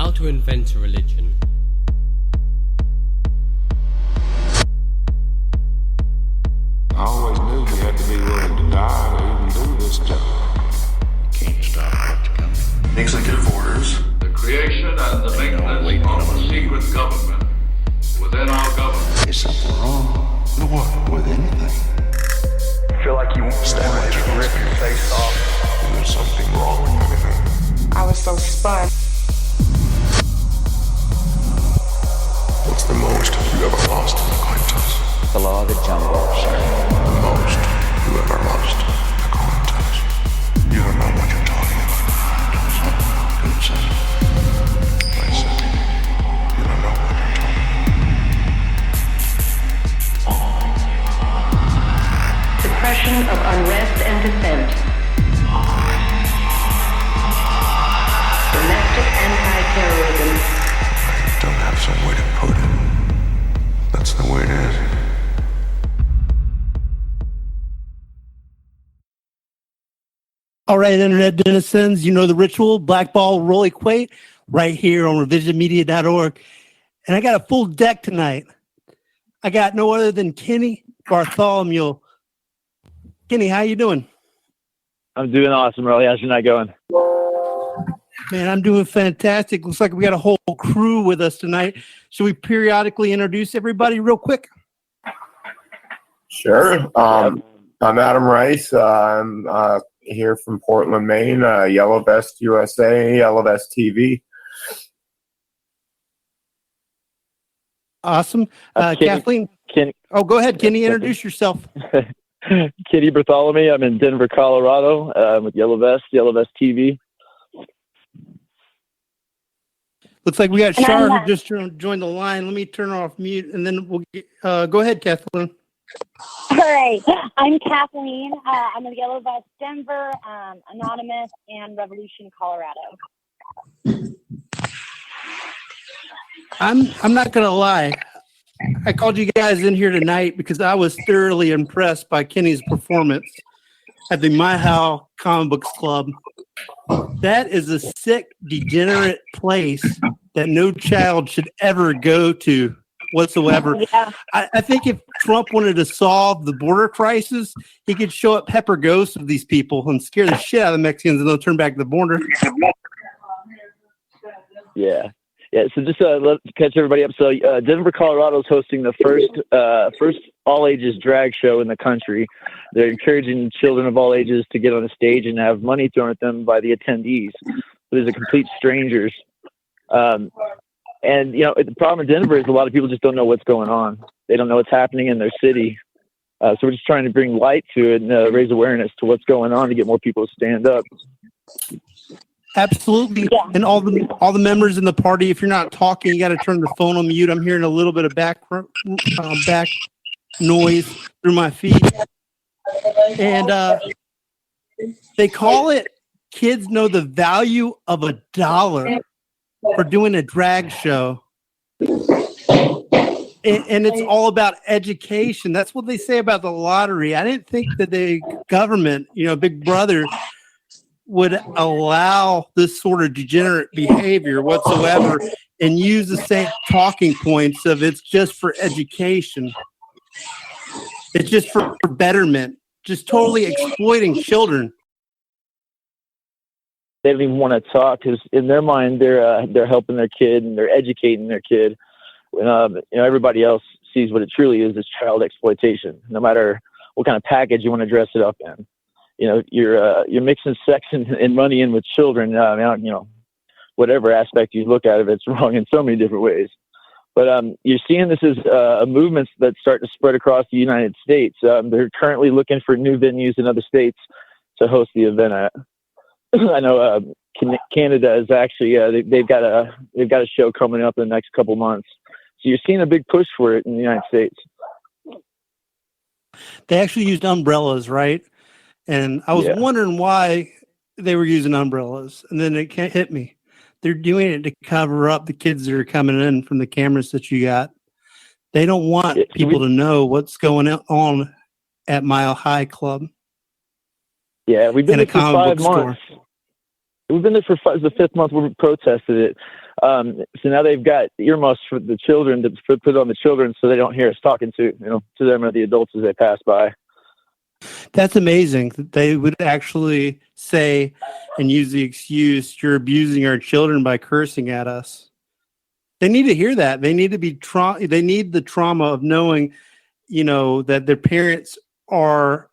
How to invent a religion. I always knew you had to be willing to die to even do this job. Can't stop what's coming. Executive orders. The creation and the maintenance of a secret government within our government. Is something wrong? What? With anything? I feel like you Stand wanted to rip your face off. There's something wrong with anything. I was so spun. What's the most you ever lost in the coin toss? The law of the jungle, sir. The most you ever lost in the coin toss? You don't know what you're talking about. Good son. I said, you don't know what you're talking about. Suppression of unrest and dissent. Domestic anti-terrorism. I don't have some way to put it. That's the way it is. All right, Internet denizens, you know the ritual. Blackballed, roll equate, right here on revisionmedia.org. And I got a full deck tonight. I got no other than Kenny Bertholomey. Kenny, how you doing? I'm doing awesome, Riley. How's your night going? Man, I'm doing fantastic. Looks like we got a whole crew with us tonight. Should we periodically introduce everybody real quick? Sure. I'm Adam Rice. I'm here from Portland, Maine. Yellow Vest USA, Yellow Vest TV. Awesome. Kathleen. Kenny. Oh, go ahead, Kenny. Introduce yourself. Kenny Bertholomey. I'm in Denver, Colorado, with Yellow Vest TV. Looks like we got Shar who just joined the line. Let me turn off mute, and then we'll get, go ahead, Kathleen. All right. I'm Kathleen. I'm with Yellow Vest Denver, Anonymous, and Revolution, Colorado. I'm not going to lie. I called you guys in here tonight because I was thoroughly impressed by Kenny's performance at the My How Comic Books Club. That is a sick, degenerate place that no child should ever go to whatsoever. Yeah. I think if Trump wanted to solve the border crisis, he could show up pepper ghosts of these people and scare the shit out of the Mexicans, and they'll turn back the border. Yeah. So just let's catch everybody up. So Denver, Colorado is hosting the first all-ages drag show in the country. They're encouraging children of all ages to get on a stage and have money thrown at them by the attendees. These are complete strangers. And, the problem in Denver is a lot of people just don't know what's going on. They don't know what's happening in their city. So we're just trying to bring light to it and raise awareness to what's going on to get more people to stand up. Absolutely. Yeah. And all the members in the party, if you're not talking, you got to turn the phone on mute. I'm hearing a little bit of back noise through my feed. And they call it Kids Know the Value of $1 for doing a drag show. And it's all about education. That's what they say about the lottery. I didn't think that the government, Big Brother, would allow this sort of degenerate behavior whatsoever and use the same talking points of it's just for education. It's just for betterment. Just totally exploiting children. They don't even want to talk because in their mind they're helping their kid and they're educating their kid. Everybody else sees what it truly is child exploitation. No matter what kind of package you want to dress it up in, you're mixing sex and money in with children. Whatever aspect you look at it, it's wrong in so many different ways. But you're seeing this as a movement that's starting to spread across the United States. They're currently looking for new venues in other states to host the event at. I know Canada is actually they've got a show coming up in the next couple months. So you're seeing a big push for it in the United States. They actually used umbrellas, right? And I was wondering why they were using umbrellas, and then it hit me. They're doing it to cover up the kids that are coming in from the cameras that you got. They don't want people to know what's going on at Mile High Club. Yeah, we've been there for 5 months. We've been there for the fifth month. We protested it. So now they've got earmuffs for the children to put on the children so they don't hear us talking to them or the adults as they pass by. That's amazing that they would actually say and use the excuse, "You're abusing our children by cursing at us." They need to hear that. They need to be they need the trauma of knowing, that their parents are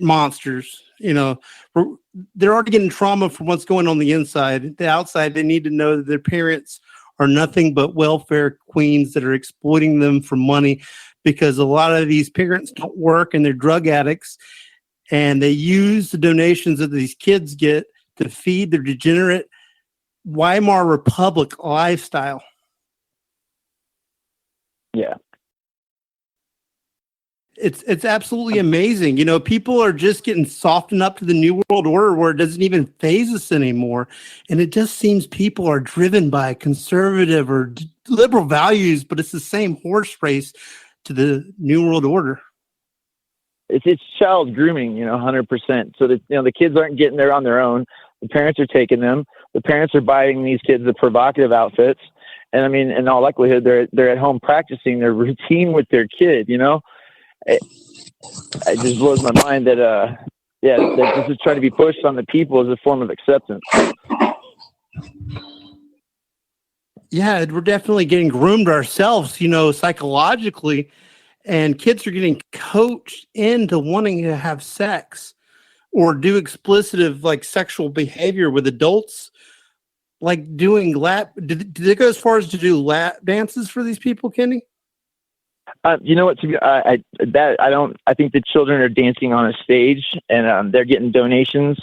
monsters. They're already getting trauma from what's going on the inside. The outside, they need to know that their parents are nothing but welfare queens that are exploiting them for money, because a lot of these parents don't work and they're drug addicts, and they use the donations that these kids get to feed their degenerate Weimar Republic lifestyle. Yeah. It's absolutely amazing. People are just getting softened up to the New World Order where it doesn't even faze us anymore. And it just seems people are driven by conservative or liberal values, but it's the same horse race to the New World Order. It's child grooming, 100%. So that, the kids aren't getting there on their own. The parents are taking them. The parents are buying these kids the provocative outfits. And I mean, in all likelihood, they're at home practicing their routine with their kid, It just blows my mind that that this is trying to be pushed on the people as a form of acceptance. Yeah, we're definitely getting groomed ourselves, psychologically, and kids are getting coached into wanting to have sex or do explicit like sexual behavior with adults, like doing did they go as far as to do lap dances for these people, Kenny? You know what? I think the children are dancing on a stage, and they're getting donations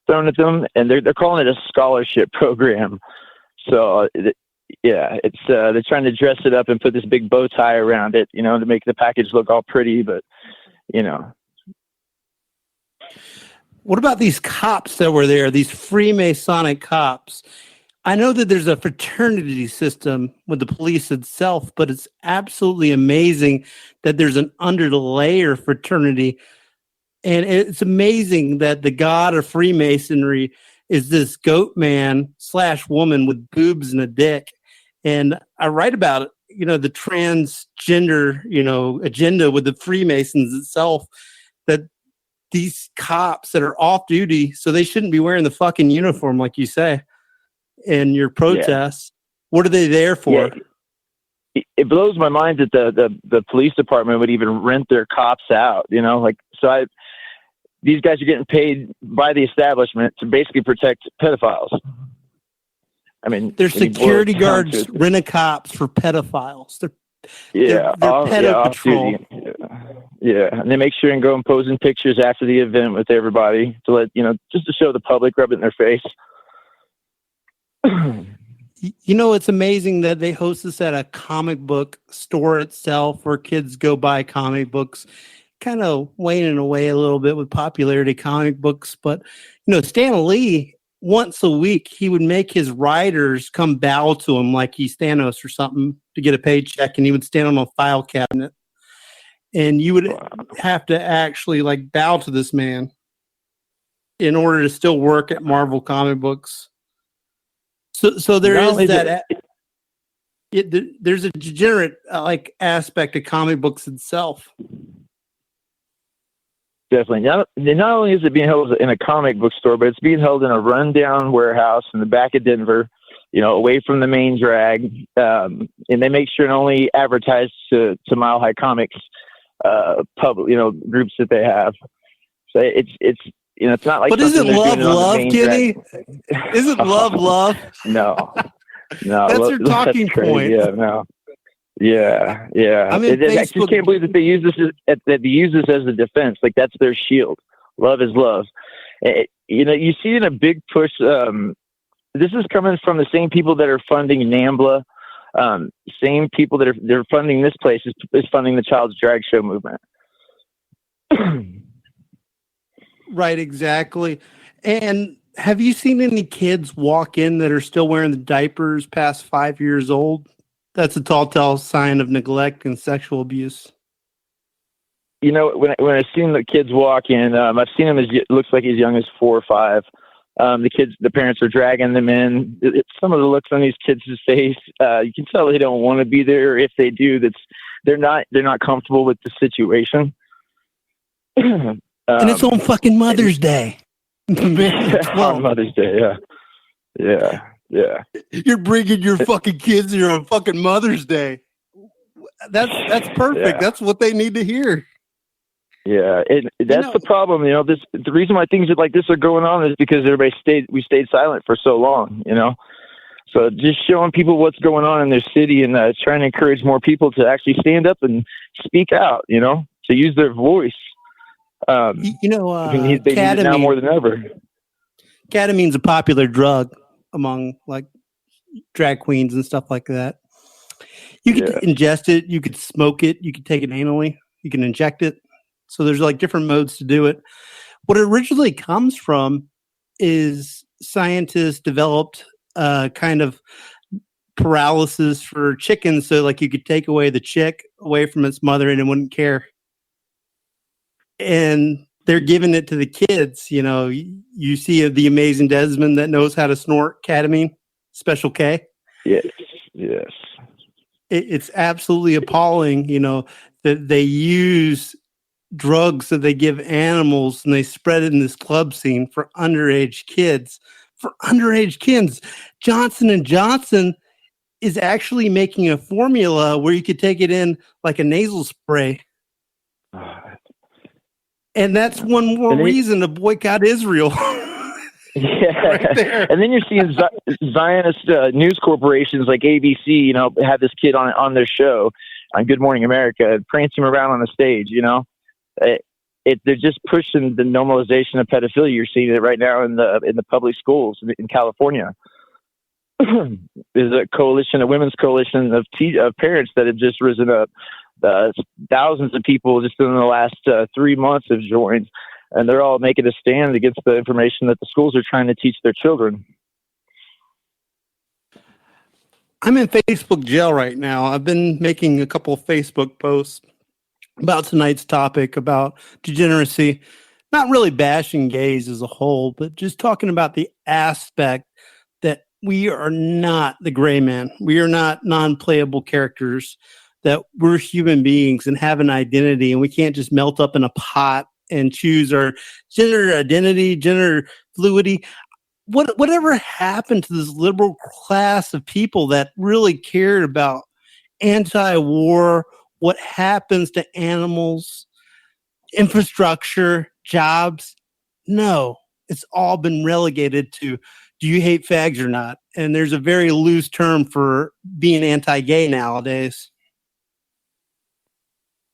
thrown at them, and they're calling it a scholarship program. So it's they're trying to dress it up and put this big bow tie around it, to make the package look all pretty. But what about these cops that were there? These Freemasonic cops. I know that there's a fraternity system with the police itself, but it's absolutely amazing that there's an under the layer fraternity. And it's amazing that the god of Freemasonry is this goat man / woman with boobs and a dick. And I write about it, the transgender, agenda with the Freemasons itself, that these cops that are off duty, so they shouldn't be wearing the fucking uniform, like you say. In your protests, what are they there for? Yeah. It blows my mind that the police department would even rent their cops out. These guys are getting paid by the establishment to basically protect pedophiles. I mean, they're security guards, rent a cops for pedophiles. They're pedo patrol. Yeah, and they make sure and go and pose in pictures after the event with everybody to let just to show the public, rub it in their face. It's amazing that they host this at a comic book store itself where kids go buy comic books, kind of waning away a little bit with popularity comic books. But, Stan Lee, once a week, he would make his writers come bow to him like he's Thanos or something to get a paycheck, and he would stand on a file cabinet. And you would have to actually bow to this man in order to still work at Marvel comic books. So there is that. There's a degenerate aspect of comic books itself. Definitely. Not only is it being held in a comic book store, but it's being held in a rundown warehouse in the back of Denver, away from the main drag. And they make sure and only advertise to Mile High Comics public, groups that they have. So it's not like. But isn't love, Kenny? Isn't love? No. That's your talking point. Yeah, no. Yeah. I mean, I just can't believe that they use this as a defense. Like that's their shield. Love is love. You see in a big push. This is coming from the same people that are funding NAMBLA. Same people that they're funding this place is funding the child's drag show movement. Right, exactly. And have you seen any kids walk in that are still wearing the diapers past 5 years old? That's a telltale sign of neglect and sexual abuse. When I've seen the kids walk in, I've seen them looks like as young as 4 or 5. The parents are dragging them in. Some of the looks on these kids' face, you can tell they don't want to be there. If they do, they're not comfortable with the situation. And it's on fucking Mother's Day. On Mother's Day, yeah. You're bringing your fucking kids here on fucking Mother's Day. That's perfect. Yeah. That's what they need to hear. Yeah, that's the problem. The reason why things like this are going on is because we stayed silent for so long. So just showing people what's going on in their city and trying to encourage more people to actually stand up and speak out. To use their voice. They need it now more than ever. Ketamine's a popular drug among like drag queens and stuff like that. You could ingest it, you could smoke it, you could take it anally, you can inject it. So there's like different modes to do it. What it originally comes from is scientists developed kind of paralysis for chickens. So like you could take away the chick away from its mother and it wouldn't care. And they're giving it to the kids. You see the amazing Desmond that knows how to snort ketamine, Special K. Yes. It's absolutely appalling, that they use drugs that they give animals and they spread it in this club scene for underage kids. Johnson & Johnson is actually making a formula where you could take it in like a nasal spray. And that's one more reason to boycott Israel. Yeah. Right there. And then you're seeing Zionist news corporations like ABC, have this kid on their show on Good Morning America, prancing around on the stage, they're just pushing the normalization of pedophilia. You're seeing it right now in the public schools in California. There's a women's coalition of parents that have just risen up. Thousands of people just in the last 3 months have joined, and they're all making a stand against the information that the schools are trying to teach their children. I'm in Facebook jail right now. I've been making a couple of Facebook posts about tonight's topic about degeneracy, not really bashing gays as a whole, but just talking about the aspect that we are not the gray man. We are not non-playable characters, that we're human beings and have an identity, and we can't just melt up in a pot and choose our gender identity, gender fluidity. Whatever happened to this liberal class of people that really cared about anti-war, what happens to animals, infrastructure, jobs? No, it's all been relegated to, do you hate fags or not? And there's a very loose term for being anti-gay nowadays.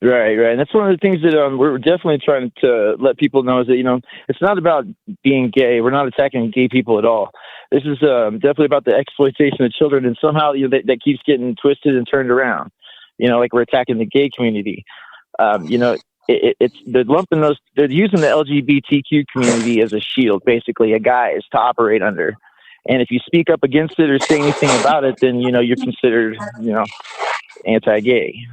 Right. And that's one of the things that we're definitely trying to let people know is that, it's not about being gay. We're not attacking gay people at all. This is definitely about the exploitation of children, and somehow that keeps getting twisted and turned around. Like we're attacking the gay community. It's they're lumping those. They're using the LGBTQ community as a shield, basically a guise to operate under. And if you speak up against it or say anything about it, then you're considered anti-gay.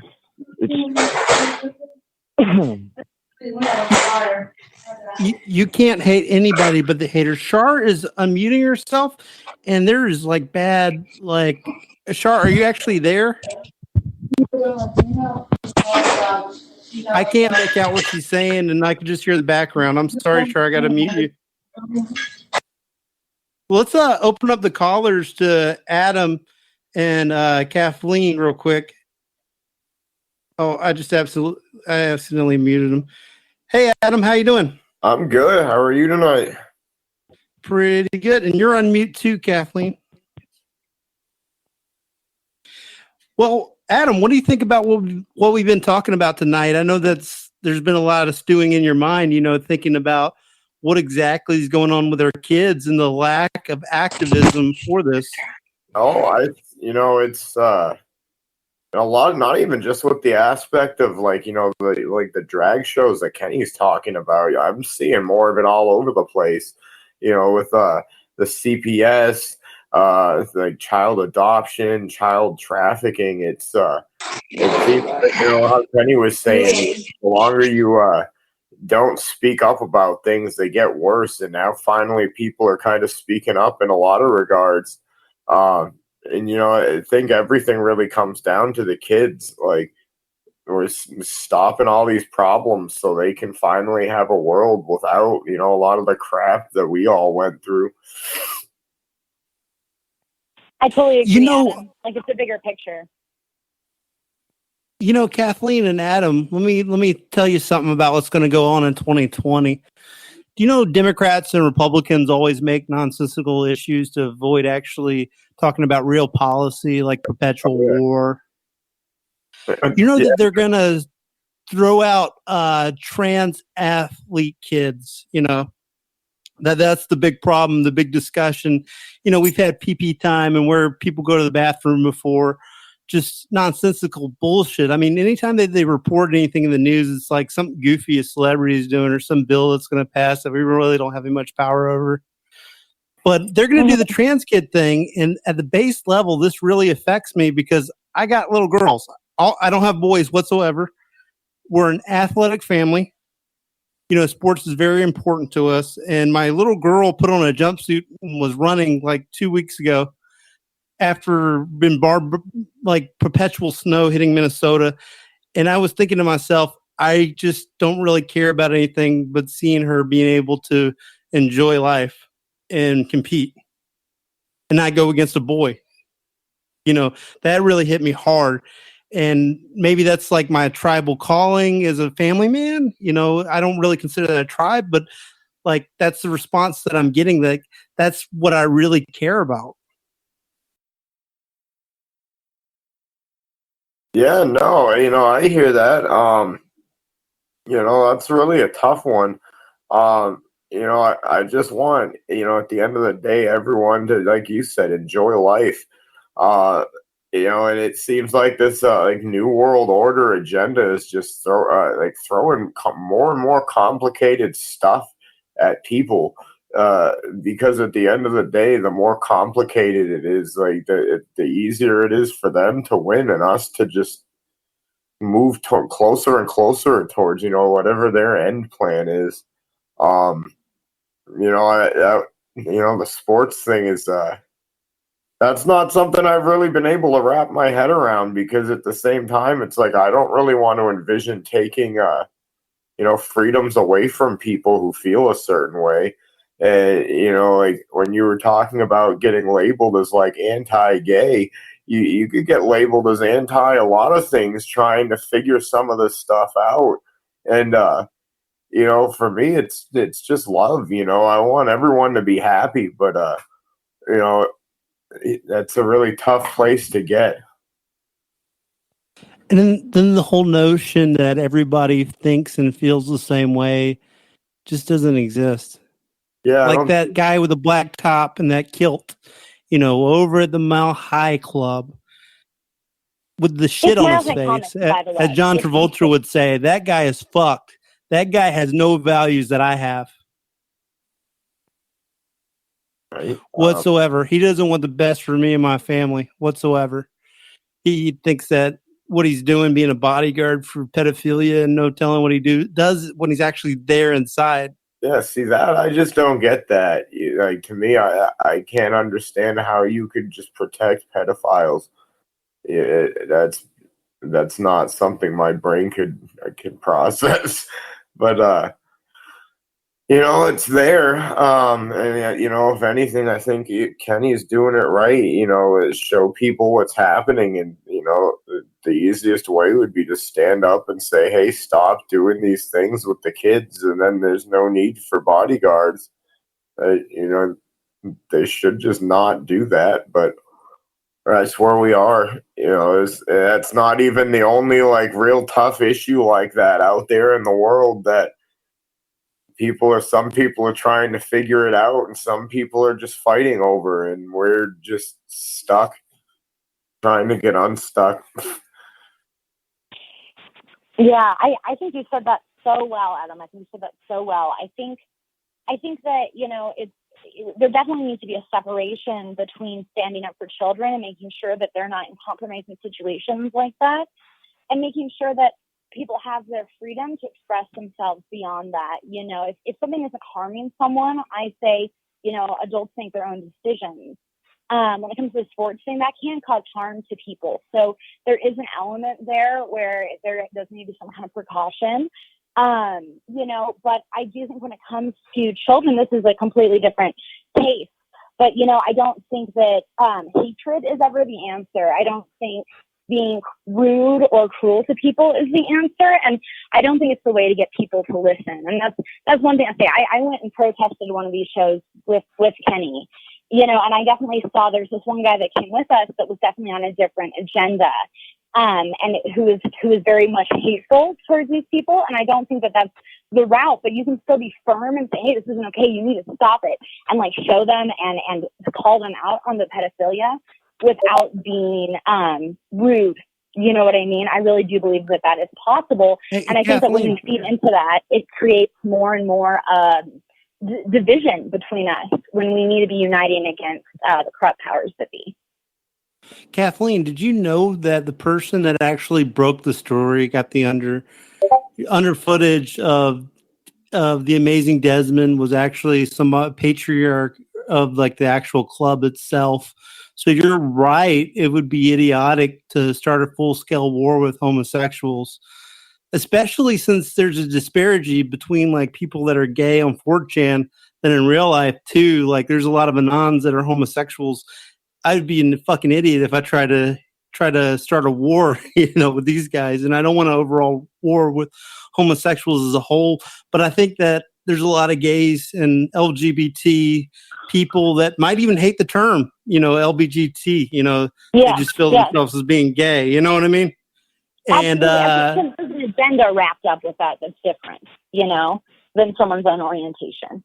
You can't hate anybody but the hater. Shar is unmuting herself, and there is like bad, like, Shar, are you actually there? I can't make out what she's saying, and I can just hear the background. I'm sorry, Shar, I got to mute you. Let's open up the callers to Adam and Kathleen real quick. Oh, I accidentally muted him. Hey, Adam, how you doing? I'm good. How are you tonight? Pretty good. And you're on mute too, Kathleen. Well, Adam, what do you think about what we've been talking about tonight? I know there's been a lot of stewing in your mind, thinking about what exactly is going on with our kids and the lack of activism for this. Oh, it's a lot, not even just with the aspect of the drag shows that Kenny's talking about. I'm seeing more of it all over the place, with the CPS, like child adoption, child trafficking. It seems how Kenny was saying, the longer you don't speak up about things, they get worse. And now finally people are kind of speaking up in a lot of regards. And I think everything really comes down to the kids. Like, we're stopping all these problems so they can finally have a world without, a lot of the crap that we all went through. I totally agree, Adam. Like, it's a bigger picture. Kathleen and Adam, let me tell you something about what's going to go on in 2020. Do you know Democrats and Republicans always make nonsensical issues to avoid actually talking about real policy, like perpetual war? That they're going to throw out trans athlete kids, that's the big problem, the big discussion. We've had PP time and where people go to the bathroom before, just nonsensical bullshit. I mean, anytime they report anything in the news, it's like some goofy a celebrity is doing or some bill that's going to pass that we really don't have any much power over. But they're going to do the trans kid thing. And at the base level, this really affects me because I got little girls. I don't have boys whatsoever. We're an athletic family. Sports is very important to us. And my little girl put on a jumpsuit and was running like 2 weeks ago after been like perpetual snow hitting Minnesota. And I was thinking to myself, I just don't really care about anything but seeing her being able to enjoy life and compete and not go against a boy. That really hit me hard. And maybe that's like my tribal calling as a family man. I don't really consider that a tribe, but like that's the response that I'm getting. Like that's what I really care about. Yeah, no, I hear that. That's really a tough one. I just want, at the end of the day, everyone to, like you said, enjoy life. And it seems like this like new world order agenda is just throwing more and more complicated stuff at people. Because at the end of the day, the more complicated it is, like the easier it is for them to win and us to just move closer and closer towards, whatever their end plan is. The sports thing is, that's not something I've really been able to wrap my head around because at the same time, it's like, I don't really want to envision taking, freedoms away from people who feel a certain way. Like when you were talking about getting labeled as like anti-gay, you could get labeled as anti a lot of things trying to figure some of this stuff out. And, for me, it's just love, I want everyone to be happy, but, that's a really tough place to get. And then the whole notion that everybody thinks and feels the same way just doesn't exist. Yeah, like that guy with the black top and that kilt, over at the Mile High Club with the shit on his face. As John Travolta would say, that guy is fucked. That guy has no values that I have. Right. Whatsoever. He doesn't want the best for me and my family whatsoever. He thinks that what he's doing, being a bodyguard for pedophilia and no telling what he does when he's actually there inside. Yeah, see that I just don't get that. Like to me, I can't understand how you could just protect pedophiles. That's not something my brain could process. But it's there. And if anything, I think Kenny's doing it right. Show people what's happening, and the easiest way would be to stand up and say, "Hey, stop doing these things with the kids," and then there's no need for bodyguards. They should just not do that. But that's where we are. That's not even the only like real tough issue like that out there in the world that. Some people are trying to figure it out and some people are just fighting over, and we're just stuck trying to get unstuck. Yeah, I think you said that so well, Adam. I think you said that so well. I think that, there definitely needs to be a separation between standing up for children and making sure that they're not in compromising situations like that, and making sure that people have their freedom to express themselves beyond that. If something isn't harming someone, I say, adults make their own decisions. When it comes to the sports thing, that can cause harm to people. So there is an element there where there does need to be some kind of precaution. But I do think when it comes to children, this is a completely different case. But, I don't think that hatred is ever the answer. I don't think being rude or cruel to people is the answer. And I don't think it's the way to get people to listen. And that's one thing I say. I went and protested one of these shows with Kenny, and I definitely saw there's this one guy that came with us that was definitely on a different agenda. And who is very much hateful towards these people. And I don't think that that's the route, but you can still be firm and say, hey, this isn't okay. You need to stop it, and show them and call them out on the pedophilia without being rude. You know what I mean? I really do believe that is possible. And I think that when we feed into that, it creates more and more division between us when we need to be uniting against the corrupt powers that be. Kathleen, did you know that the person that actually broke the story, got the under footage of the Amazing Desmond, was actually some patriarch of the actual club itself? So you're right. It would be idiotic to start a full-scale war with homosexuals, especially since there's a disparity between people that are gay on 4chan than in real life too. There's a lot of anons that are homosexuals. I'd be a fucking idiot if I try to start a war, with these guys. And I don't want an overall war with homosexuals as a whole. But I think that there's a lot of gays and LGBT people that might even hate the term, LBGT. They just feel themselves as being gay. You know what I mean? And there's an agenda wrapped up with that that's different, than someone's own orientation.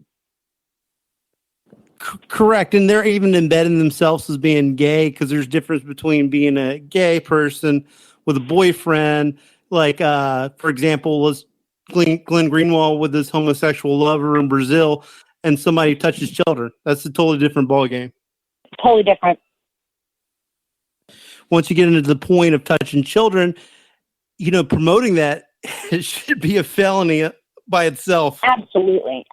Correct. And they're even embedding themselves as being gay, because there's difference between being a gay person with a boyfriend. For example, was Glenn Greenwald with his homosexual lover in Brazil, and somebody touches children. That's a totally different ballgame. Totally different. Once you get into the point of touching children, promoting that, it should be a felony by itself. Absolutely.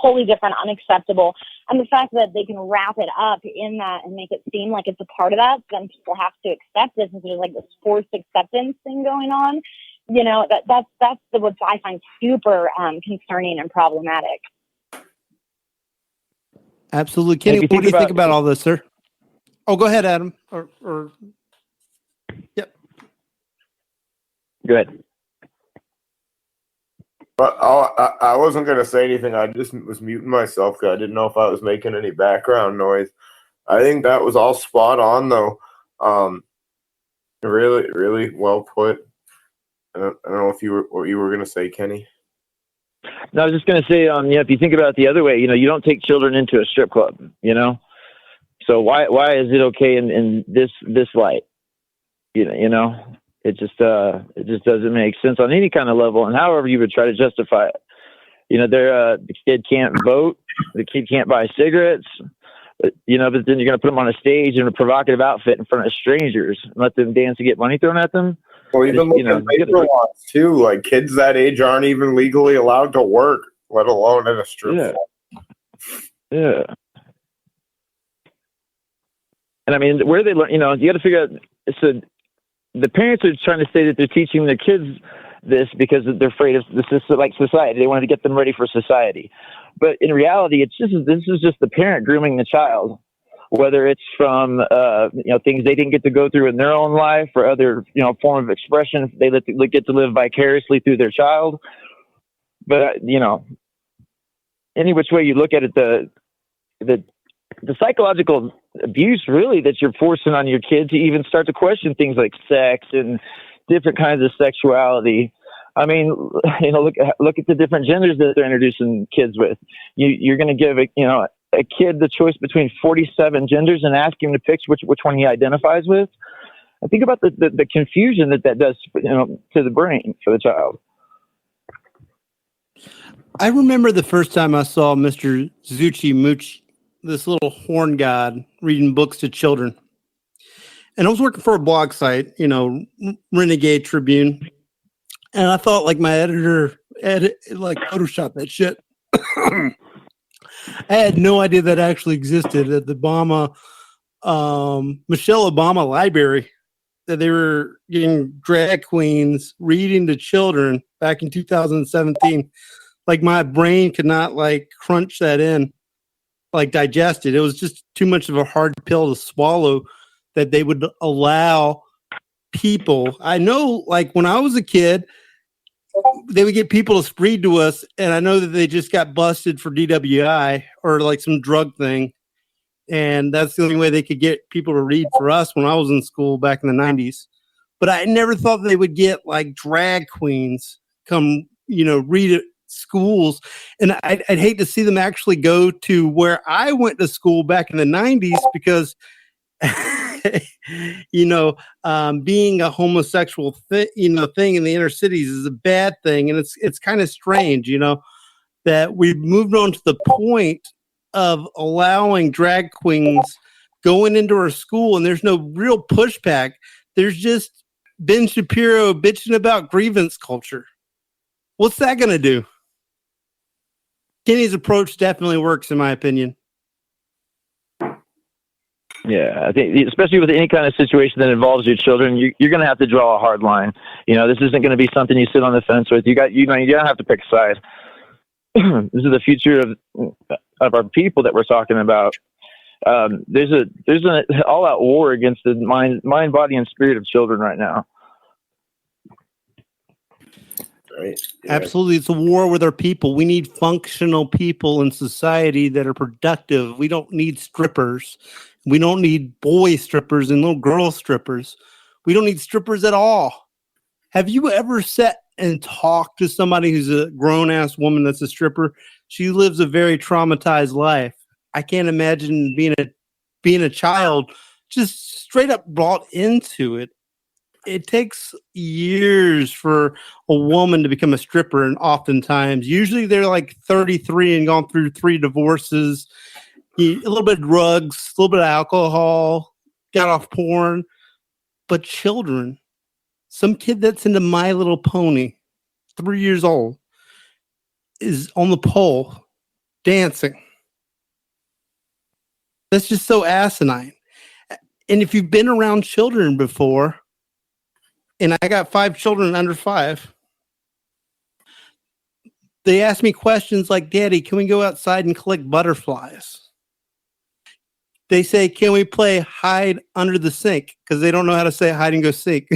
Totally different, unacceptable. And the fact that they can wrap it up in that and make it seem like it's a part of that, then people have to accept it. And there's this forced acceptance thing going on. That's what I find super concerning and problematic. Absolutely. Kenny, what do you think about all this, sir? Oh, go ahead, Adam. Yep. Go ahead. But I wasn't going to say anything. I just was muting myself because I didn't know if I was making any background noise. I think that was all spot on, though. Really, really well put. I don't know what you were going to say, Kenny. No, I was just going to say, if you think about it the other way, you don't take children into a strip club, So why is it okay in this light? It just doesn't make sense on any kind of level, and however you would try to justify it. The kid can't vote, the kid can't buy cigarettes, but then you're going to put them on a stage in a provocative outfit in front of strangers and let them dance and get money thrown at them. Well, even look at labor laws too. Kids that age aren't even legally allowed to work, let alone in a strip club. Yeah. And I mean, where they learn, you got to figure out. So the parents are trying to say that they're teaching their kids this because they're afraid of this is like society. They want to get them ready for society. But in reality, this is just the parent grooming the child, whether it's from things they didn't get to go through in their own life or other form of expression they get to live vicariously through their child. But any which way you look at it, the psychological abuse really that you're forcing on your kid to even start to question things like sex and different kinds of sexuality. I mean, look at the different genders that they're introducing kids with. You're going to give a kid the choice between 47 genders and ask him to pick which one he identifies with. I think about the confusion that does to the brain for the child. I remember the first time I saw Mr. Zucchi Mooch, this little horn god, reading books to children. And I was working for a blog site, Renegade Tribune. And I thought like my editor like Photoshop that shit. I had no idea that actually existed at the Michelle Obama library, that they were getting drag queens reading to children back in 2017. Like my brain could not like crunch that in, like digest it. It was just too much of a hard pill to swallow that they would allow people. I know like when I was a kid, they would get people to read to us, and I know that they just got busted for DWI or like some drug thing. And that's the only way they could get people to read for us when I was in school back in the 90s. But I never thought they would get like drag queens come, read at schools. And I'd hate to see them actually go to where I went to school back in the 90s because, being a homosexual thing in the inner cities is a bad thing. And it's kind of strange, that we've moved on to the point of allowing drag queens going into our school, and there's no real pushback. There's just Ben Shapiro bitching about grievance culture. What's that going to do? Kenny's approach definitely works, in my opinion. Yeah, I think especially with any kind of situation that involves your children, you're going to have to draw a hard line. This isn't going to be something you sit on the fence with. You don't have to pick a side. This is the future of our people that we're talking about. There's an all-out war against the mind, body, and spirit of children right now. Right. Yeah. Absolutely. It's a war with our people. We need functional people in society that are productive. We don't need strippers. We don't need boy strippers and little girl strippers. We don't need strippers at all. Have you ever sat and talked to somebody who's a grown-ass woman that's a stripper? She lives a very traumatized life. I can't imagine being a child just straight up brought into it. It takes years for a woman to become a stripper, and oftentimes, usually they're like 33 and gone through 3 divorces, a little bit of drugs, a little bit of alcohol, got off porn. But children, some kid that's into My Little Pony, 3 years old, is on the pole dancing. That's just so asinine. And if you've been around children before, and I got 5 children under 5, they ask me questions like, Daddy, can we go outside and collect butterflies? They say, can we play hide under the sink? Because they don't know how to say hide and go seek.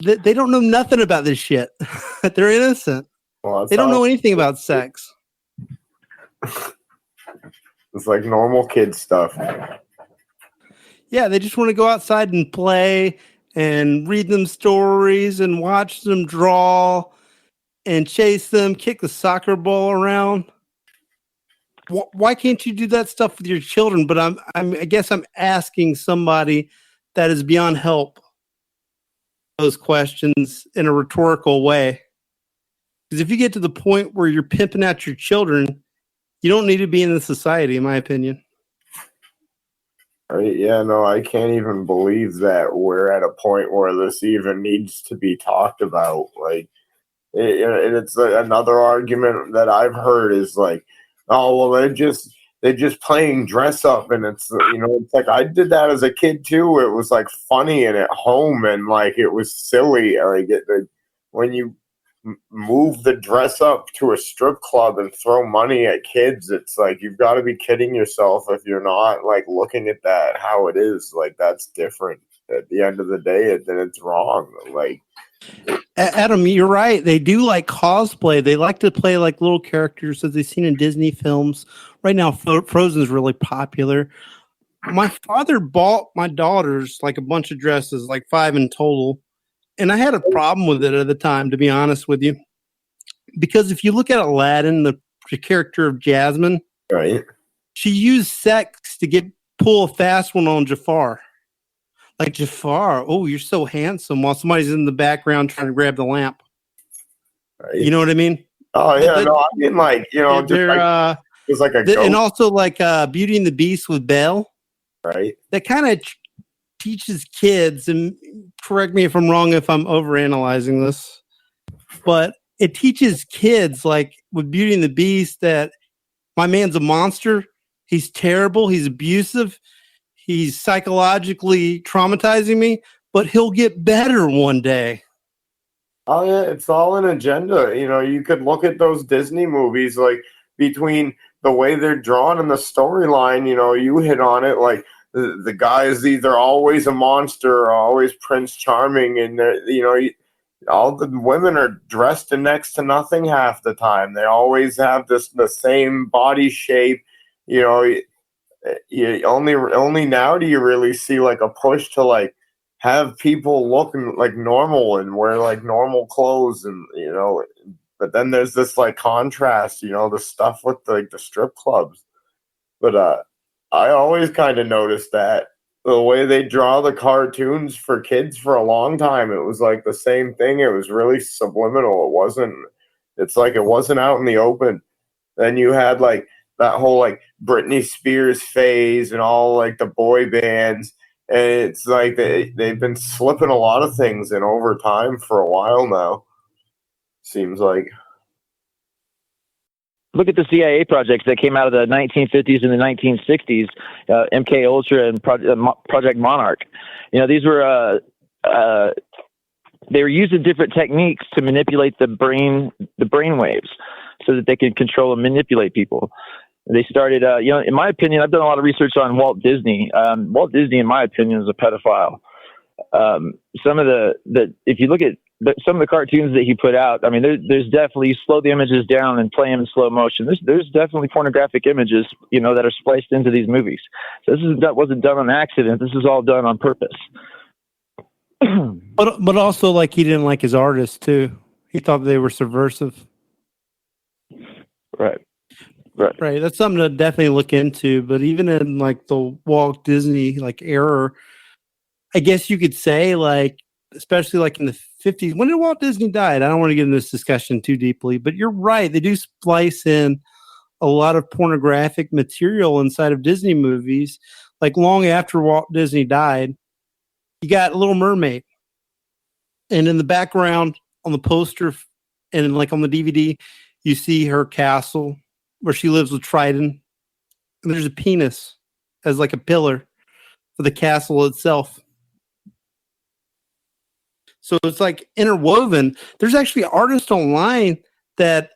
They don't know nothing about this shit. They're innocent. Well, they don't know anything about sex. It's like normal kid stuff. Yeah, they just want to go outside and play and read them stories and watch them draw and chase them, kick the soccer ball around. Why can't you do that stuff with your children? But I guess I'm asking somebody that is beyond help those questions in a rhetorical way. Because if you get to the point where you're pimping out your children, you don't need to be in the society, in my opinion. Right? Yeah, no, I can't even believe that we're at a point where this even needs to be talked about. Like, and it's another argument that I've heard is like, oh, well, they're just playing dress up, and it's it's like I did that as a kid too. It was like funny and at home, and like it was silly. Like when you move the dress up to a strip club and throw money at kids, it's like you've got to be kidding yourself if you're not like looking at that how it is. Like that's different. At the end of the day, then it's wrong. Like Adam, you're right. They do like cosplay. They like to play like little characters that they've seen in Disney films. Right now, Frozen is really popular. My father bought my daughters like a bunch of dresses, like 5 in total. And I had a problem with it at the time, to be honest with you. Because if you look at Aladdin, the character of Jasmine, right, she used sex to pull a fast one on Jafar. Like, Jafar, oh, you're so handsome, while somebody's in the background trying to grab the lamp. Right. You know what I mean? Oh, yeah, no, I mean, like, it's like a and also like Beauty and the Beast with Belle. Right. That kind of teaches kids, and correct me if I'm wrong if I'm overanalyzing this, but it teaches kids, like with Beauty and the Beast, that my man's a monster. He's terrible. He's abusive. He's psychologically traumatizing me, but he'll get better one day. Oh yeah, it's all an agenda. You know, you could look at those Disney movies, like between the way they're drawn and the storyline. You know, you hit on it. Like the guy is either always a monster or always Prince Charming, and all the women are dressed in next to nothing half the time. They always have the same body shape. You know, only now do you really see like a push to like have people looking like normal and wear like normal clothes, and but then there's this like contrast, the stuff with the strip clubs. But I always kind of noticed that the way they draw the cartoons for kids for a long time, it was like the same thing. It was really subliminal. It's like it wasn't out in the open. Then you had like that whole like Britney Spears phase and all like the boy bands. And it's like they've been slipping a lot of things in over time for a while now. Seems like. Look at the CIA projects that came out of the 1950s and the 1960s, MK Ultra and Project Monarch. These were they were using different techniques to manipulate the brain waves, so that they could control and manipulate people. They started, in my opinion, I've done a lot of research on Walt Disney. Walt Disney, in my opinion, is a pedophile. Some of if you look at some of the cartoons that he put out, I mean, there's definitely, slow the images down and play them in slow motion. There's definitely pornographic images, that are spliced into these movies. So that wasn't done on accident. This is all done on purpose. But also, like, he didn't like his artists too. He thought they were subversive. Right. That's something to definitely look into. But even in like the Walt Disney like era, I guess you could say, like, especially like in the 50s, when did Walt Disney die? I don't want to get into this discussion too deeply, but you're right. They do splice in a lot of pornographic material inside of Disney movies. Like long after Walt Disney died, you got Little Mermaid. And in the background on the poster and like on the DVD, you see her castle where she lives with Trident. And there's a penis as like a pillar for the castle itself. So it's like interwoven. There's actually an artist online that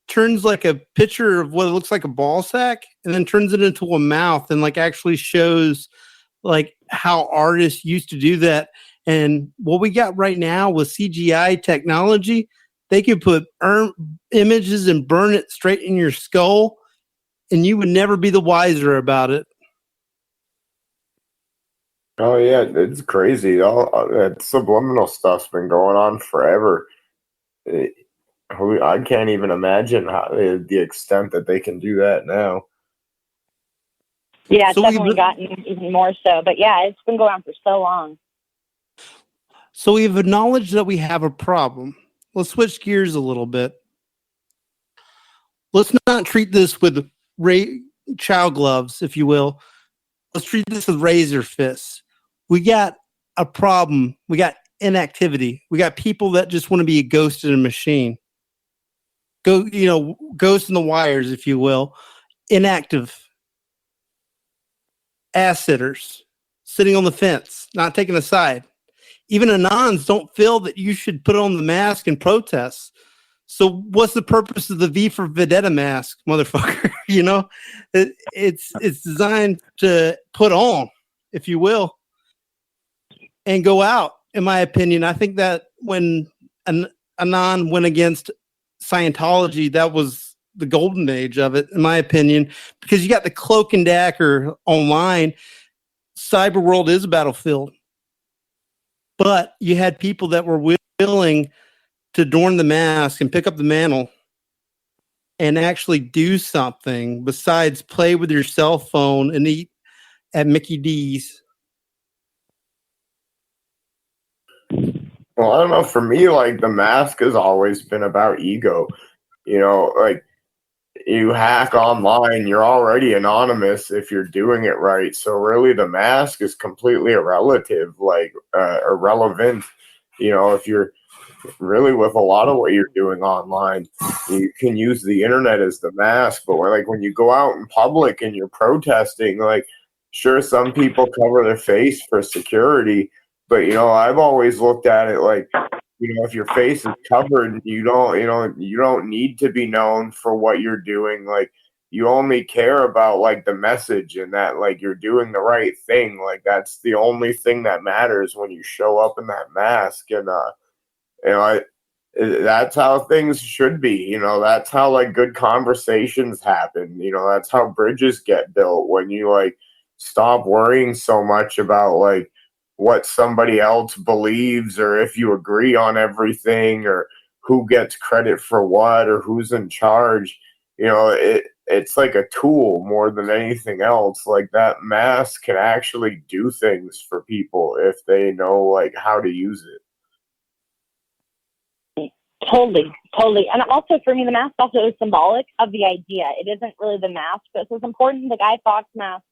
turns like a picture of what looks like a ball sack and then turns it into a mouth and like actually shows like how artists used to do that. And what we got right now with CGI technology, they could put images and burn it straight in your skull and you would never be the wiser about it. Oh yeah, it's crazy. All that subliminal stuff's been going on forever. I can't even imagine the extent that they can do that now. Yeah, it's definitely gotten even more so. But yeah, it's been going on for so long. So we've acknowledged that we have a problem. Let's switch gears a little bit. Let's not treat this with child gloves, if you will. Let's treat this with razor fists. We got a problem. We got inactivity. We got people that just want to be a ghost in a machine. Ghost in the wires, if you will. Inactive. Ass sitters. Sitting on the fence. Not taking a side. Even Anons don't feel that you should put on the mask and protest. So what's the purpose of the V for Vendetta mask, motherfucker? It's designed to put on, if you will, and go out. In my opinion, I think that when Anon went against Scientology, that was the golden age of it, in my opinion, because you got the cloak and dagger online. Cyber world is a battlefield, but you had people that were willing to adorn the mask and pick up the mantle and actually do something besides play with your cell phone and eat at Mickey D's. Well, I don't know. For me, like, the mask has always been about ego. Like, you hack online, you're already anonymous if you're doing it right. So really, the mask is completely irrelative, like irrelevant. If you're really with a lot of what you're doing online, you can use the internet as the mask. But when you go out in public and you're protesting, sure, some people cover their face for security, but I've always looked at it like, if your face is covered, you don't need to be known for what you're doing. You only care about the message and that you're doing the right thing. That's the only thing that matters when you show up in that mask. And that's how things should be. That's how good conversations happen. That's how bridges get built, when you stop worrying so much about what somebody else believes, or if you agree on everything, or who gets credit for what, or who's in charge. It's like a tool more than anything else. That mask can actually do things for people if they know how to use it. Totally. And also for me, the mask also is symbolic of the idea. It isn't really the mask, but it's important. The Guy Fawkes mask,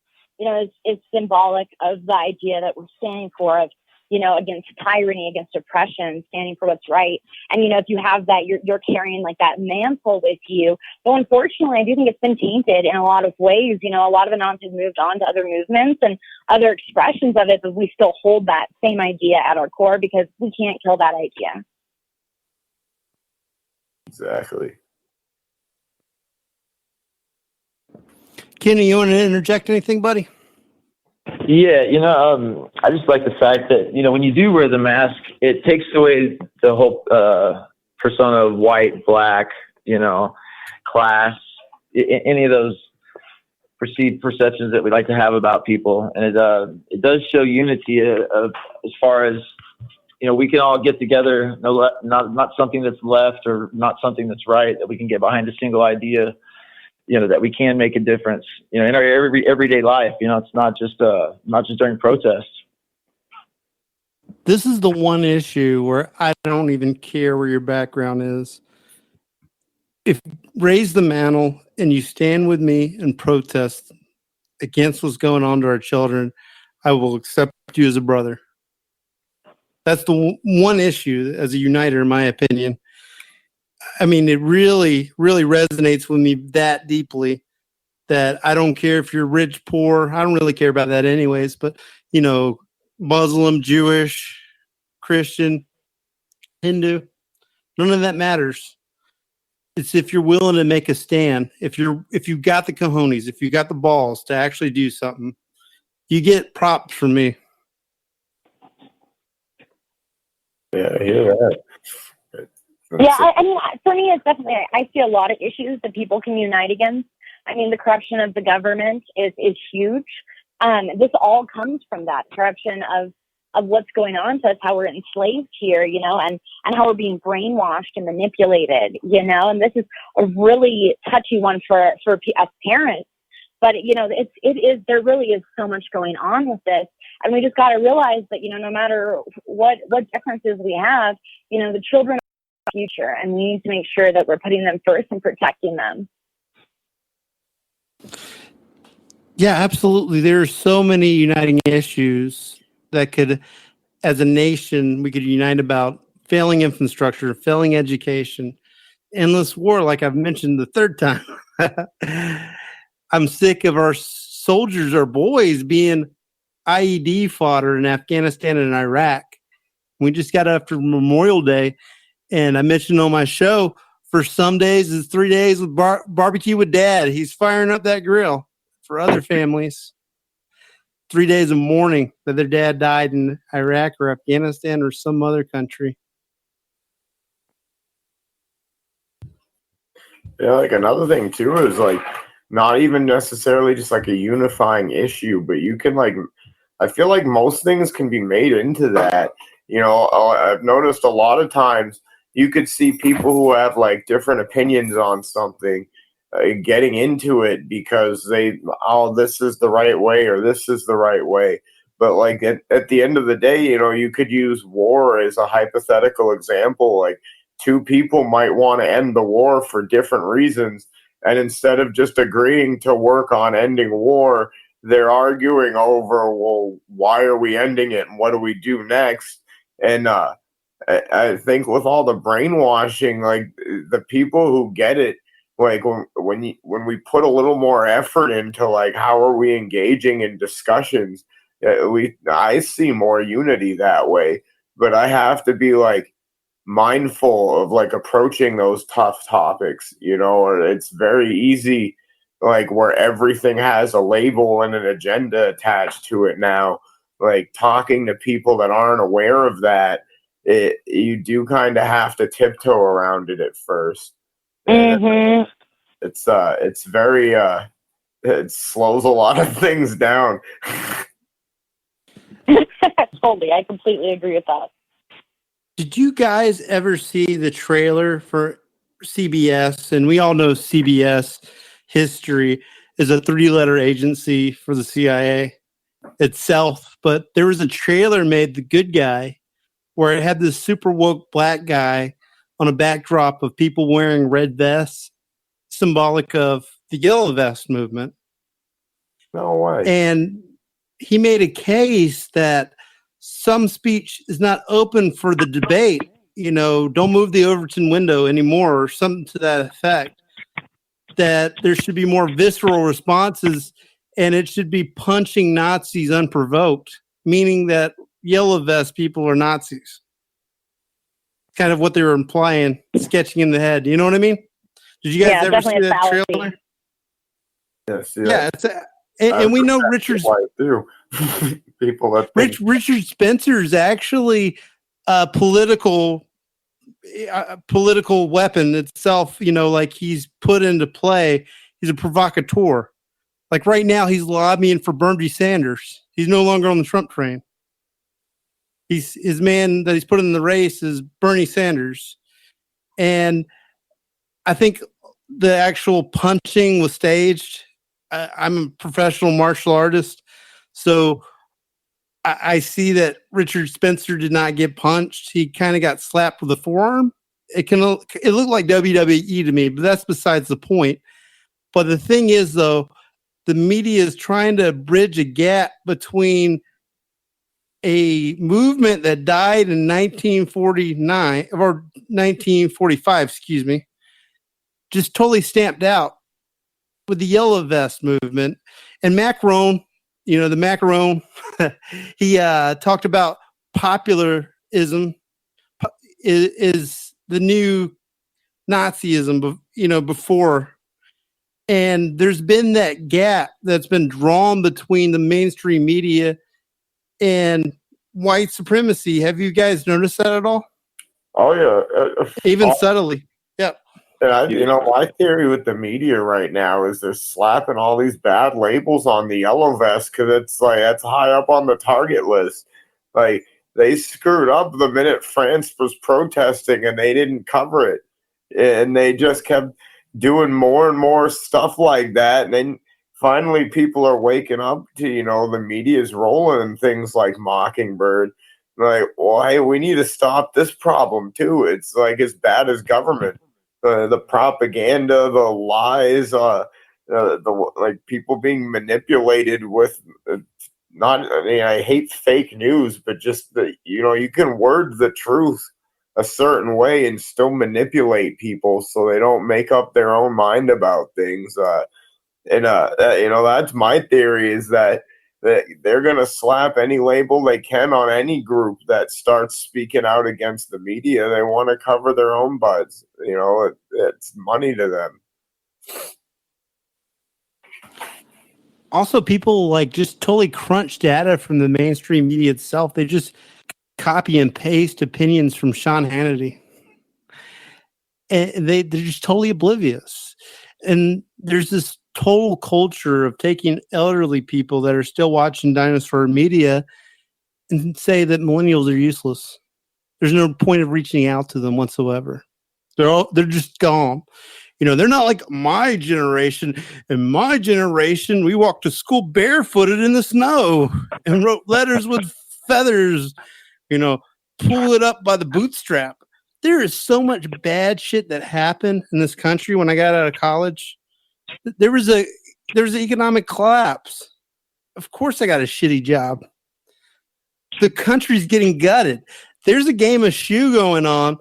is symbolic of the idea that we're standing for, of, against tyranny, against oppression, standing for what's right. And, if you have that, you're carrying that mantle with you. So unfortunately, I do think it's been tainted in a lot of ways. A lot of the noms have moved on to other movements and other expressions of it, but we still hold that same idea at our core because we can't kill that idea. Exactly. Kenny, you want to interject anything, buddy? Yeah, I just like the fact that, when you do wear the mask, it takes away the whole persona of white, black, class, any of those perceived perceptions that we like to have about people. And it does show unity of as far as, we can all get together, not something that's left or not something that's right, that we can get behind a single idea, that we can make a difference, in our everyday life. It's not just during protests. This is the one issue where I don't even care where your background is. If you raise the mantle and you stand with me and protest against what's going on to our children, I will accept you as a brother. That's the one issue as a uniter, in my opinion. I mean, it really, really resonates with me that deeply that I don't care if you're rich, poor. I don't really care about that anyways. But, Muslim, Jewish, Christian, Hindu, none of that matters. It's if you're willing to make a stand, if you got the cojones, if you got the balls to actually do something, you get props from me. Yeah, I hear that. Yeah, I mean, for me, it's definitely, I see a lot of issues that people can unite against. I mean, the corruption of the government is huge. This all comes from that corruption of what's going on to us, how we're enslaved here, and how we're being brainwashed and manipulated, and this is a really touchy one for us parents. But, there really is so much going on with this. And we just got to realize that, no matter what differences we have, the children are the future, and we need to make sure that we're putting them first and protecting them. Yeah, absolutely. There are so many uniting issues that could, as a nation, we could unite about failing infrastructure, failing education, endless war, like I've mentioned the third time. I'm sick of our soldiers, our boys, being IED fodder in Afghanistan and Iraq. We just got after Memorial Day, and I mentioned on my show, for some days, it's 3 days with barbecue with Dad. He's firing up that grill. For other families, 3 days of mourning that their dad died in Iraq or Afghanistan or some other country. Yeah, another thing too is not even necessarily just a unifying issue, but you can I feel like most things can be made into that. I've noticed a lot of times you could see people who have different opinions on something getting into it because this is the right way or this is the right way. But at the end of the day, you could use war as a hypothetical example. Two people might want to end the war for different reasons, And instead of just agreeing to work on ending war, they're arguing over, well, why are we ending it and what do we do next? And I think with all the brainwashing, like the people who get it, like when we put a little more effort into like how are we engaging in discussions, I see more unity that way. But I have to be like mindful of like approaching those tough topics, or it's very easy, like where everything has a label and an agenda attached to it now. Like talking to people that aren't aware of that, you do kind of have to tiptoe around it at first. Mm-hmm. It's very it slows a lot of things down. Totally, I completely agree with that. Did you guys ever see the trailer for CBS? And we all know CBS history is a 3-letter agency for the CIA itself. But there was a trailer made, The Good Guy, where it had this super woke black guy on a backdrop of people wearing red vests, symbolic of the yellow vest movement. No way. And he made a case that some speech is not open for the debate. Don't move the Overton window anymore, or something to that effect. That there should be more visceral responses, and it should be punching Nazis unprovoked, meaning that yellow vest people are Nazis. Kind of what they were implying, sketching in the head. You know what I mean? Did you guys ever see that trailer? Yeah, and we know Richard's people that Richard Spencer is actually a political weapon itself. Like he's put into play. He's a provocateur. Like right now, he's lobbying for Bernie Sanders. He's no longer on the Trump train. His man that he's put in the race is Bernie Sanders, and I think the actual punching was staged. I'm a professional martial artist, so I see that Richard Spencer did not get punched. He kind of got slapped with a forearm. It looked like WWE to me, but that's besides the point. But the thing is, though, the media is trying to bridge a gap between a movement that died in 1949 or 1945, excuse me, just totally stamped out with the yellow vest movement. And Macron, the Macron, he talked about popularism is the new Nazism, before. And there's been that gap that's been drawn between the mainstream media and white supremacy. Have you guys noticed that at all? Oh yeah, even subtly. Yep. And my theory with the media right now is they're slapping all these bad labels on the yellow vest because it's like that's high up on the target list. Like they screwed up the minute France was protesting and they didn't cover it, and they just kept doing more and more stuff like that, and then finally people are waking up to the media's rolling in things like Mockingbird. Like, well, hey, we need to stop this problem too. It's like as bad as government. The propaganda, the lies, the people being manipulated with I hate fake news, but just you can word the truth a certain way and still manipulate people so they don't make up their own mind about things. That's my theory, is that they're going to slap any label they can on any group that starts speaking out against the media. They want to cover their own butts. It's money to them. Also, people just totally crunch data from the mainstream media itself. They just copy and paste opinions from Sean Hannity. And they're just totally oblivious. And there's this total culture of taking elderly people that are still watching dinosaur media and say that millennials are useless. There's no point of reaching out to them whatsoever. They're just gone. They're not like my generation. In my generation, we walked to school barefooted in the snow and wrote letters with feathers, pull it up by the bootstrap. There is so much bad shit that happened in this country when I got out of college. There was an economic collapse. Of course, I got a shitty job. The country's getting gutted. There's a game of shoe going on,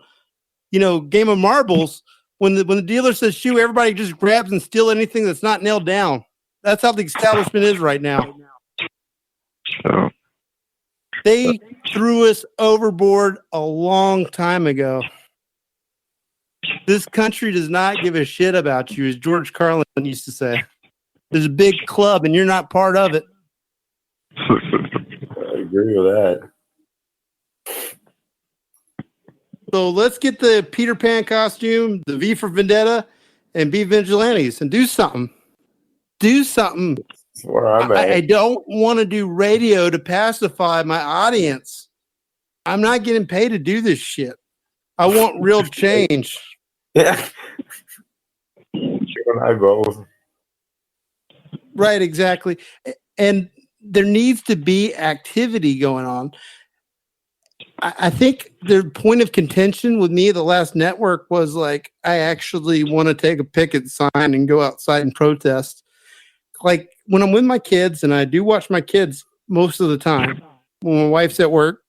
game of marbles. When the dealer says shoe, everybody just grabs and steal anything that's not nailed down. That's how the establishment is right now. So They threw us overboard a long time ago. This country does not give a shit about you, as George Carlin used to say. There's a big club, and you're not part of it. I agree with that. So let's get the Peter Pan costume, the V for Vendetta, and be vigilantes and do something. Do something. That's where I'm at. I don't want to do radio to pacify my audience. I'm not getting paid to do this shit. I want real change. Yeah. You and I both. Right, exactly. And there needs to be activity going on. I think the point of contention with me, the last network, was like, I actually want to take a picket sign and go outside and protest. Like when I'm with my kids, and I do watch my kids most of the time, when my wife's at work,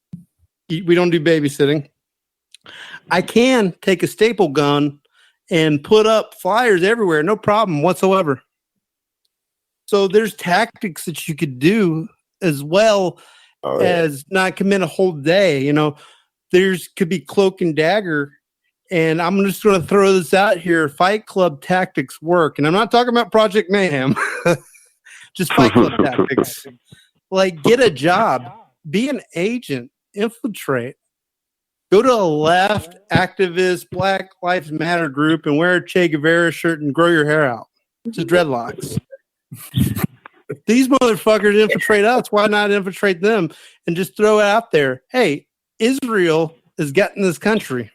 we don't do babysitting. I can take a staple gun and put up flyers everywhere, no problem whatsoever. So there's tactics that you could do as well as not commit a whole day. There's could be cloak and dagger. And I'm just going to throw this out here. Fight Club tactics work. And I'm not talking about Project Mayhem. Just Fight Club tactics. Like, get a job. Be an agent. Infiltrate. Go to a left activist Black Lives Matter group and wear a Che Guevara shirt and grow your hair out. Just dreadlocks. These motherfuckers infiltrate us. Why not infiltrate them and just throw it out there? Hey, Israel is getting this country.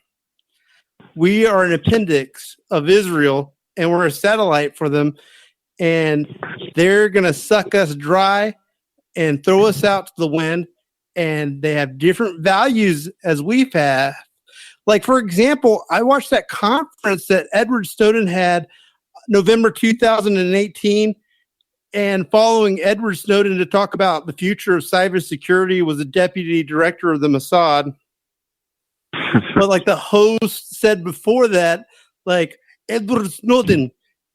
We are an appendix of Israel, and we're a satellite for them, and they're going to suck us dry and throw us out to the wind, and they have different values as we've had. Like, for example, I watched that conference that Edward Snowden had November 2018, and following Edward Snowden to talk about the future of cybersecurity was the deputy director of the Mossad. But like the host said before that, like, Edward Snowden,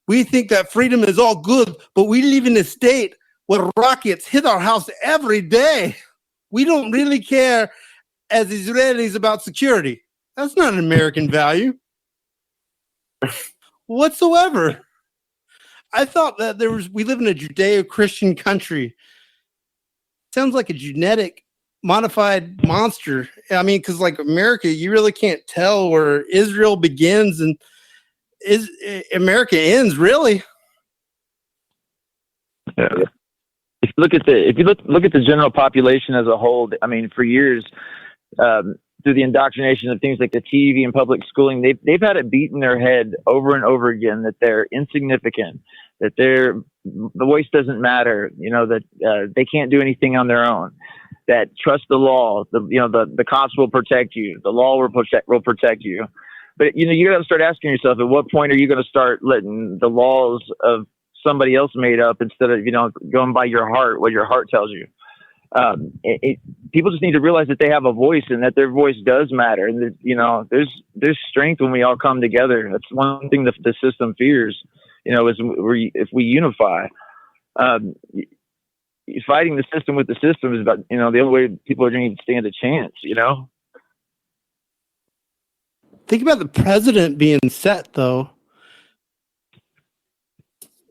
we think that freedom is all good, but we live in a state where rockets hit our house every day. We don't really care as Israelis about security. That's not an American value whatsoever. I thought that we live in a Judeo-Christian country. Sounds like a genetic modified monster. I mean, because like America, you really can't tell where Israel begins and America ends, really. Yeah. If you look at the general population as a whole, I mean, for years, through the indoctrination of things like the TV and public schooling, they've had it beat in their head over and over again that they're insignificant, that the voice doesn't matter, that they can't do anything on their own, that trust the law, the cops will protect you, the law will protect you. But you got to start asking yourself, at what point are you going to start letting the laws of somebody else made up instead of going by your heart, what your heart tells you? People just need to realize that they have a voice and that their voice does matter, and that, there's strength when we all come together. That's one thing that the system fears, is if we unify. Fighting the system with the system is about, the only way people are going to stand a chance, Think about the president being set, though.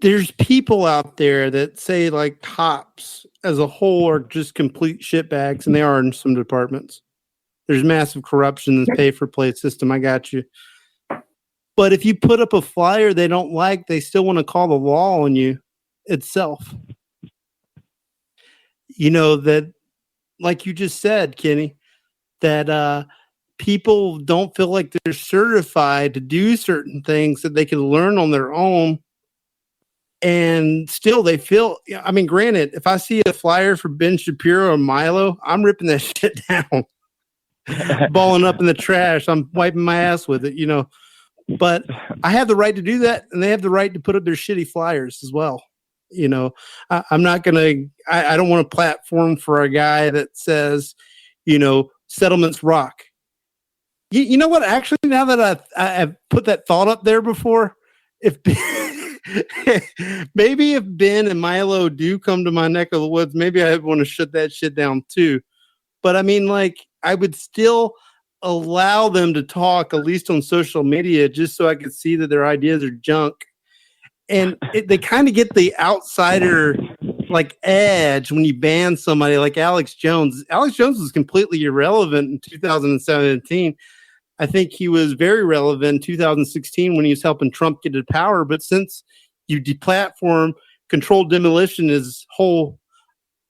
There's people out there that say like cops as a whole are just complete shitbags, and they are in some departments. There's massive corruption in this pay-for-play system. I got you. But if you put up a flyer they don't like, they still want to call the law on you itself. That, like you just said, Kenny, that people don't feel like they're certified to do certain things that they can learn on their own. And still they feel, I mean, granted, if I see a flyer for Ben Shapiro or Milo, I'm ripping that shit down, balling up in the trash. I'm wiping my ass with it, But I have the right to do that, and they have the right to put up their shitty flyers as well. You know, I'm not going to, I don't want a platform for a guy that says, you know, settlements rock. You know what? Actually, now that I've put that thought up there before, if maybe if Ben and Milo do come to my neck of the woods, maybe I want to shut that shit down too. But I mean, like, I would still allow them to talk, at least on social media, just so I could see that their ideas are junk. And they kind of get the outsider like edge when you ban somebody like Alex Jones. Alex Jones was completely irrelevant in 2017. I think he was very relevant in 2016 when he was helping Trump get to power. But since you deplatform Controlled Demolition, his whole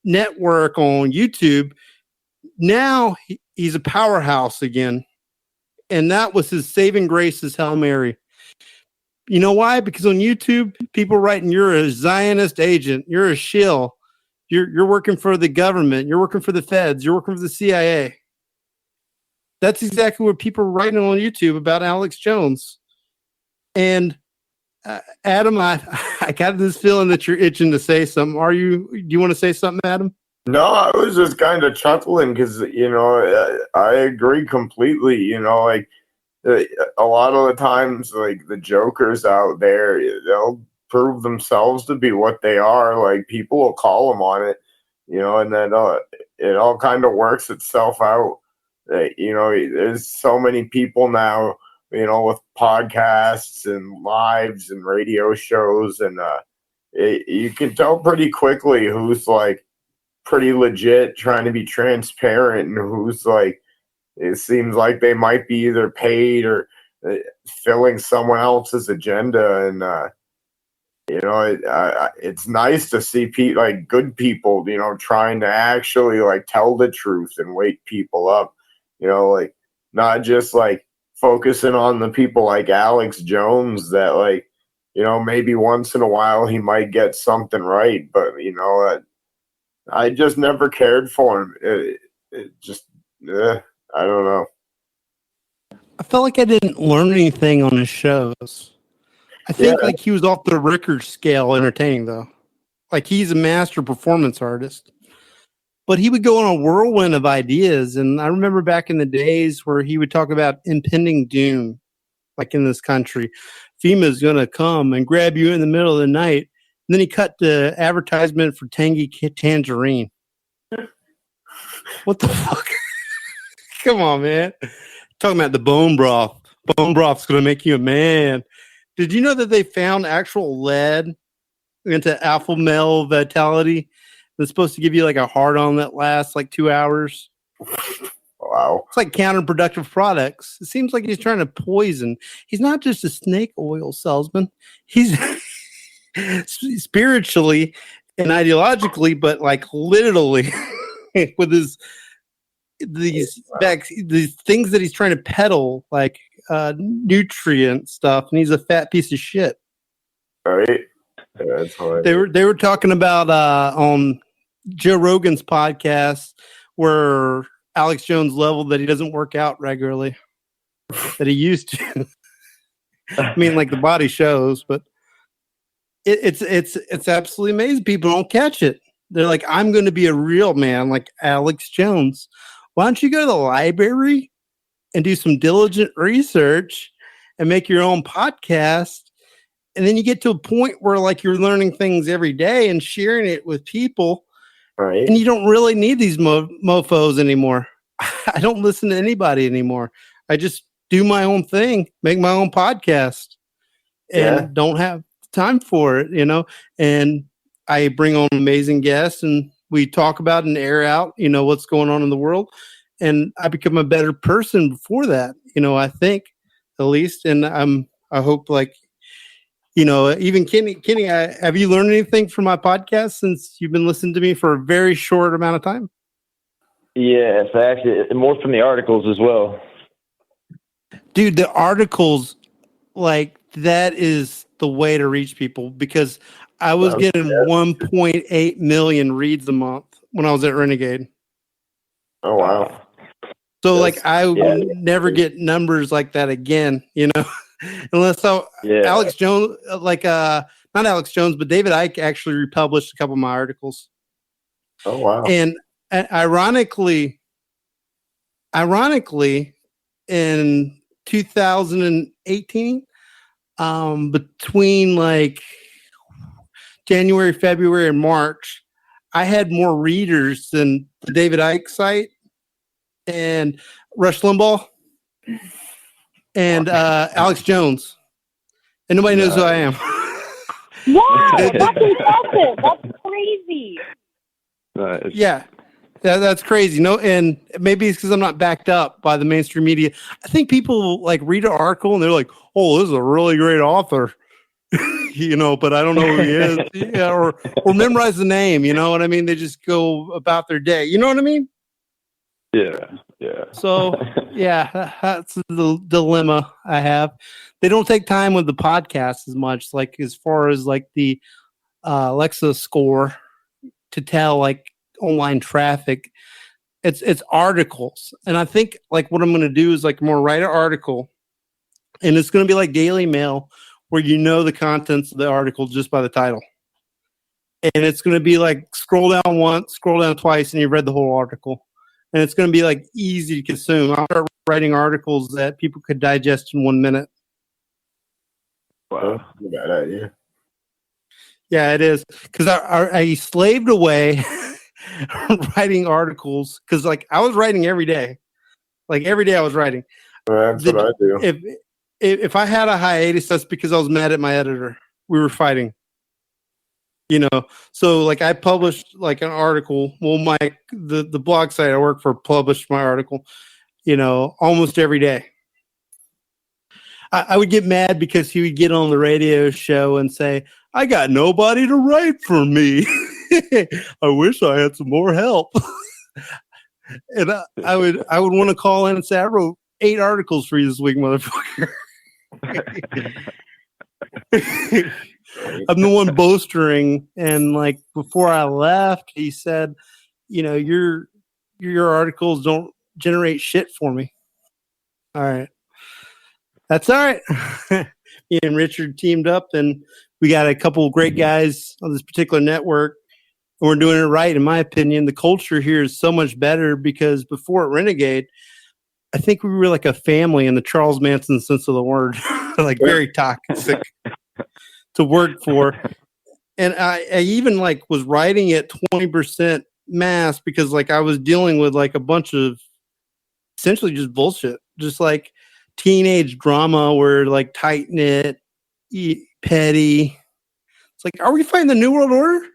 network on YouTube, now he's a powerhouse again. And that was his saving grace, his Hail Mary. You know why? Because on YouTube, people writing, you're a Zionist agent, you're a shill, you're working for the government, you're working for the feds, you're working for the CIA. That's exactly what people are writing on YouTube about Alex Jones. And Adam, I got this feeling that you're itching to say something. Do you want to say something, Adam? No, I was just kind of chuckling because, you know, I agree completely. You know, like, a lot of the times, like, the jokers out there, they'll prove themselves to be what they are. Like, people will call them on it, you know, and then it all kind of works itself out. You know, there's so many people now, you know, with podcasts and lives and radio shows, and you can tell pretty quickly who's, like, pretty legit trying to be transparent and who's, like, it seems like they might be either paid or filling someone else's agenda. And, you know, it's nice to see like good people, you know, trying to actually, like, tell the truth and wake people up, you know, like, not just, like, focusing on the people like Alex Jones that, like, you know, maybe once in a while he might get something right. But, you know, I just never cared for him. It just, I don't know. I felt like I didn't learn anything on his shows. I think like he was off the Richter scale entertaining though. Like he's a master performance artist. But he would go on a whirlwind of ideas. And I remember back in the days where he would talk about impending doom, like in this country. FEMA's going to come and grab you in the middle of the night. And then he cut the advertisement for Tangy Tangerine. What the fuck? Come on, man. Talking about the bone broth. Bone broth's going to make you a man. Did you know that they found actual lead into alpha male vitality that's supposed to give you like a hard-on that lasts like 2 hours? Wow. It's like counterproductive products. It seems like he's trying to poison. He's not just a snake oil salesman. He's spiritually and ideologically, but like literally with these things that he's trying to peddle, like nutrient stuff, and he's a fat piece of shit. Right? Yeah, that's hilarious. They were talking about on Joe Rogan's podcast where Alex Jones leveled that he doesn't work out regularly, that he used to. I mean, like the body shows, but it's absolutely amazing. People don't catch it. They're like, I'm going to be a real man like Alex Jones. Why don't you go to the library and do some diligent research and make your own podcast? And then you get to a point where like you're learning things every day and sharing it with people. Right. And you don't really need these mofos anymore. I don't listen to anybody anymore. I just do my own thing, make my own podcast, and don't have time for it, you know? And I bring on amazing guests and we talk about and air out, you know, what's going on in the world. And I become a better person before that, you know, I think at least. And I hope like, you know, even Kenny, have you learned anything from my podcast since you've been listening to me for a very short amount of time? Yes, actually, more from the articles as well. Dude, the articles, like, that is the way to reach people because I was getting 1.8 million reads a month when I was at Renegade. Oh, wow. So, like, I will never get numbers like that again, you know? Unless so, Yeah. Alex Jones, not Alex Jones, but David Icke actually republished a couple of my articles. Oh wow! And ironically, in 2018, between like January, February, and March, I had more readers than the David Icke site and Rush Limbaugh and Alex Jones. And nobody knows who I am. Wow, that's impressive. That's crazy. Nice. Yeah. That's crazy. No, and maybe it's because I'm not backed up by the mainstream media. I think people like read an article and they're like, "Oh, this is a really great author," but I don't know who he is, or memorize the name. You know what I mean? They just go about their day. You know what I mean? Yeah. Yeah. So yeah, that's the dilemma I have. They don't take time with the podcast as much, like as far as like the Alexa score to tell like online traffic. It's articles, and I think like what I'm going to do is like I'm going to write an article, and it's going to be like Daily Mail, where you know the contents of the article just by the title, and it's going to be like scroll down once, scroll down twice, and you've read the whole article. And it's going to be like easy to consume. I'll start writing articles that people could digest in 1 minute. Wow, bad idea. Yeah, it is. Because I slaved away writing articles. Because like I was writing every day. Like every day I was writing. That's what I do. If I had a hiatus, that's because I was mad at my editor. We were fighting. So like I published like an article. Well, the blog site I work for published my article, almost every day. I would get mad because he would get on the radio show and say, "I got nobody to write for me. I wish I had some more help." And I would want to call in and say, "I wrote 8 articles for you this week, motherfucker." I'm the one boastering, and like before I left, he said, your articles don't generate shit for me. All right. That's all right. Me and Richard teamed up, and we got a couple of great guys on this particular network, and we're doing it right, in my opinion. The culture here is so much better because before at Renegade, I think we were like a family in the Charles Manson sense of the word, like very toxic to work for. And I even like was writing at 20% mass because like I was dealing with like a bunch of essentially just bullshit, just like teenage drama where like tight knit, petty. It's like, are we fighting the New World Order?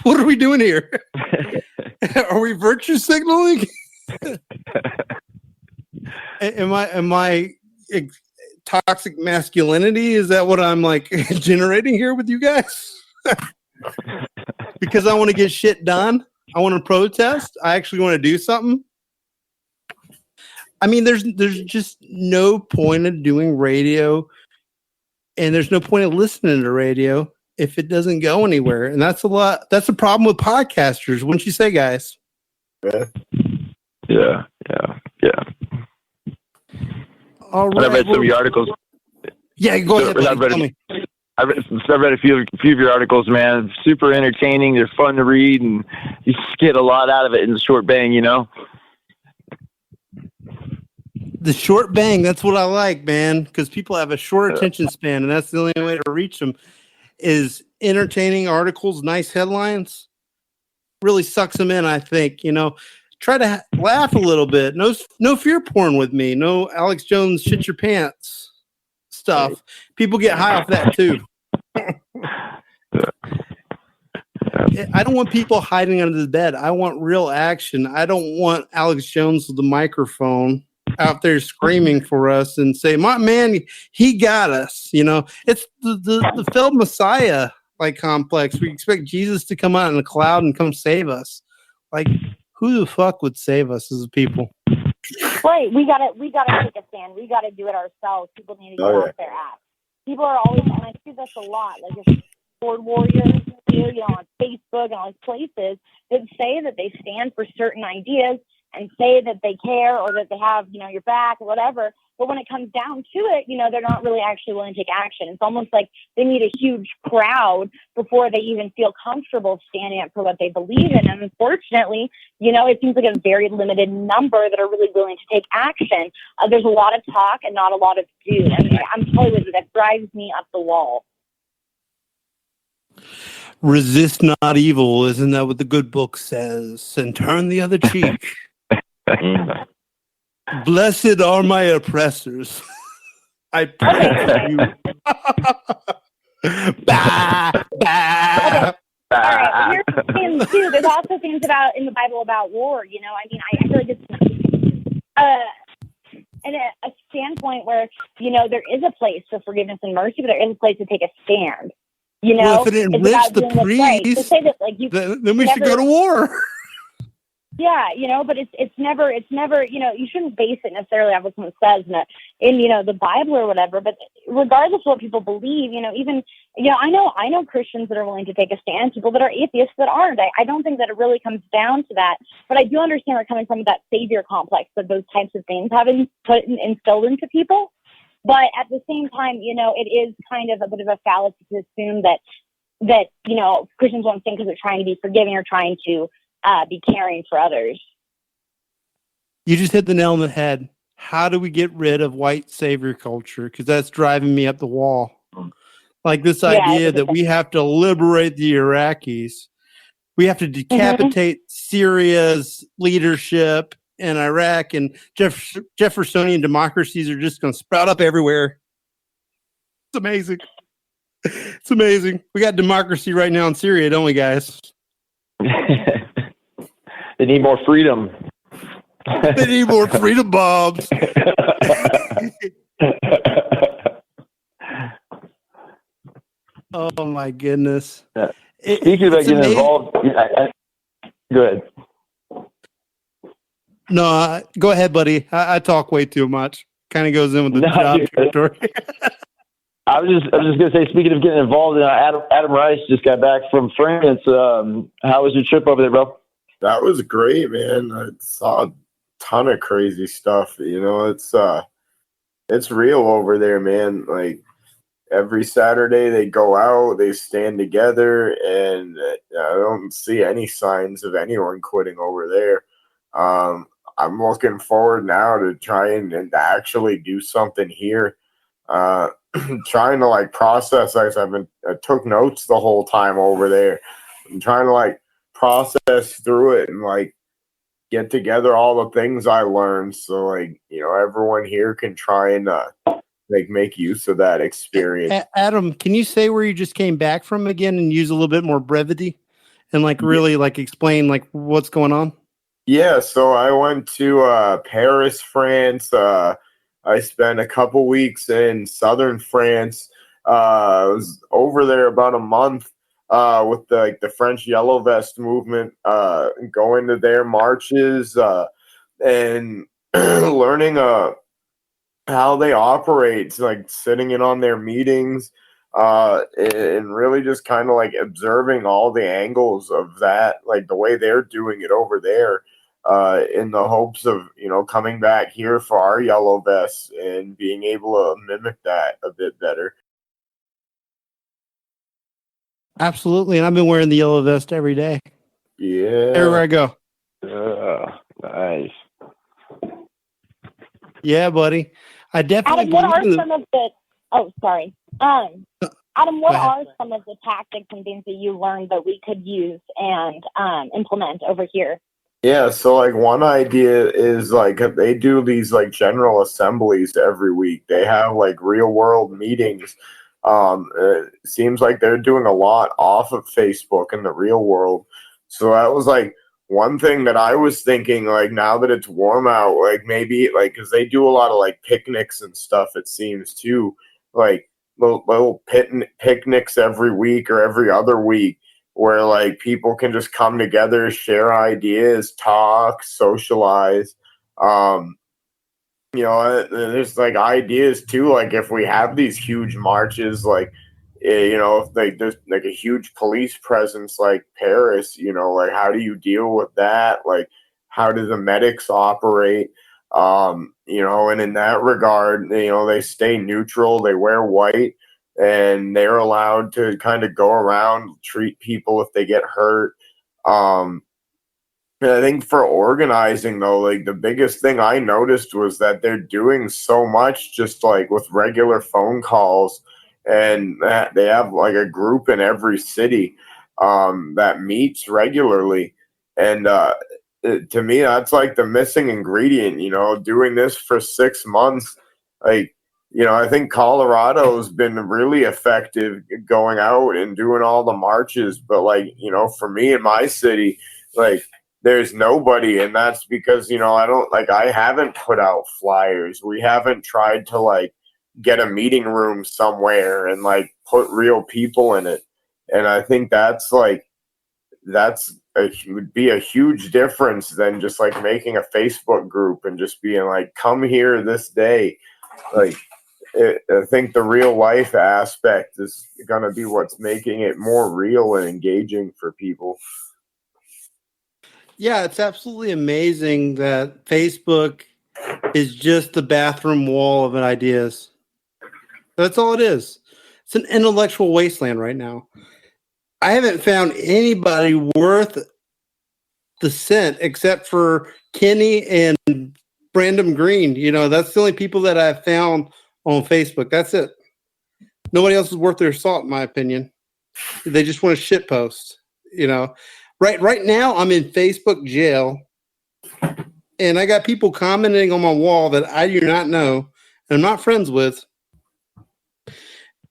What are we doing here? Are we virtue signaling? Am I toxic masculinity? Is that what I'm like generating here with you guys? Because I want to get shit done. I want to protest. I actually want to do something. I mean, there's just no point of doing radio, and there's no point of listening to radio if it doesn't go anywhere. And that's a problem with podcasters, wouldn't you say, guys? Yeah. All right. I read some of your articles. Yeah, go ahead. I read a few of your articles, man. Super entertaining. They're fun to read, and you just get a lot out of it in the short bang, The short bang, that's what I like, man, because people have a short attention span, and that's the only way to reach them is entertaining articles, nice headlines. Really sucks them in, I think. Try to laugh a little bit. No fear porn with me. No Alex Jones shit your pants stuff. People get high off that too. I don't want people hiding under the bed. I want real action. I don't want Alex Jones with the microphone out there screaming for us and say, "My man, he got us." It's the failed Messiah like complex. We expect Jesus to come out in a cloud and come save us. Like, who the fuck would save us as a people? Right. We gotta take a stand. We gotta do it ourselves. People need to get off their ass. People are always, and I see this a lot, like if board warriors, on Facebook and all these places that say that they stand for certain ideas, and say that they care or that they have, your back or whatever. But when it comes down to it, they're not really actually willing to take action. It's almost like they need a huge crowd before they even feel comfortable standing up for what they believe in. And unfortunately, it seems like a very limited number that are really willing to take action. There's a lot of talk and not a lot of do. And I'm telling you, that drives me up the wall. Resist not evil, isn't that what the good book says? And turn the other cheek. Blessed are my oppressors. I pray for you. Bah, bah. All right. Here's the thing too. There's also things in the Bible about war. I feel like it's a standpoint where there is a place for forgiveness and mercy, but there is a place to take a stand. Well, if it enriched the priests, to say that, then we should go to war. Yeah, but it's never, you shouldn't base it necessarily on what someone says in the Bible or whatever, but regardless of what people believe, even, I know Christians that are willing to take a stand, people that are atheists that aren't. I don't think that it really comes down to that, but I do understand where coming from that savior complex that those types of things have instilled into people. But at the same time, it is kind of a bit of a fallacy to assume that Christians won't think because they're trying to be forgiving or trying to be caring for others. You just hit the nail on the head. How do we get rid of white savior culture? Because that's driving me up the wall. Like this idea that we have to liberate the Iraqis. We have to decapitate Syria's leadership in Iraq, and Jeffersonian democracies are just going to sprout up everywhere. It's amazing. It's amazing. We got democracy right now in Syria, don't we, guys? They need more freedom. They need more freedom bombs. Oh my goodness. Yeah. Speaking about getting involved, go ahead. No, go ahead, buddy. I talk way too much. Kind of goes in with the job territory. I was just gonna say, speaking of getting involved, Adam Rice just got back from France. How was your trip over there, bro? That was great, man. I saw a ton of crazy stuff. It's real over there, man. Like every Saturday they go out, they stand together, and I don't see any signs of anyone quitting over there. I'm looking forward now to trying and actually do something here. Trying to process. I took notes the whole time over there. I'm trying to process through it and get together all the things I learned, so everyone here can try and make use of that experience. Adam, can you say where you just came back from again and use a little bit more brevity and really explain what's going on? Yeah, so I went to Paris, France. I spent a couple weeks in southern France. I was over there about a month with the French Yellow Vest movement, going to their marches and learning how they operate, sitting in on their meetings, and really just kind of observing all the angles of that, the way they're doing it over there, in the hopes of coming back here for our Yellow Vests and being able to mimic that a bit better. Absolutely, and I've been wearing the Yellow Vest every day. Yeah, everywhere I go. Nice. Yeah, buddy. I definitely. Adam, what are some of the? Oh, sorry. Adam, what are some of the tactics and things that you learned that we could use and implement over here? Yeah, so one idea is they do these general assemblies every week. They have real world meetings. It seems like they're doing a lot off of Facebook in the real world. So that was one thing that I was thinking, now that it's warm out, maybe because they do a lot of picnics and stuff, it seems too, little picnics every week or every other week, where people can just come together, share ideas, talk, socialize. There's ideas too, if we have these huge marches, if there's a huge police presence like Paris, how do you deal with that? how do the medics operate? And in that regard, they stay neutral, they wear white, and they're allowed to kind of go around, treat people if they get hurt. And I think for organizing, though, like the biggest thing I noticed was that they're doing so much just like with regular phone calls, and that they have like a group in every city that meets regularly. And to me, that's like the missing ingredient, doing this for 6 months. Like, I think Colorado's been really effective going out and doing all the marches. But like, for me in my city, like, there's nobody, and that's because I haven't put out flyers. We haven't tried to like get a meeting room somewhere and like put real people in it. And I think would be a huge difference than just like making a Facebook group and just being like, come here this day. Like, I think the real life aspect is going to be what's making it more real and engaging for people. Yeah, it's absolutely amazing that Facebook is just the bathroom wall of ideas. That's all it is. It's an intellectual wasteland right now. I haven't found anybody worth the cent except for Kenny and Brandon Green. That's the only people that I've found on Facebook. That's it. Nobody else is worth their salt, in my opinion. They just want to shitpost, Right now, I'm in Facebook jail, and I got people commenting on my wall that I do not know and I'm not friends with.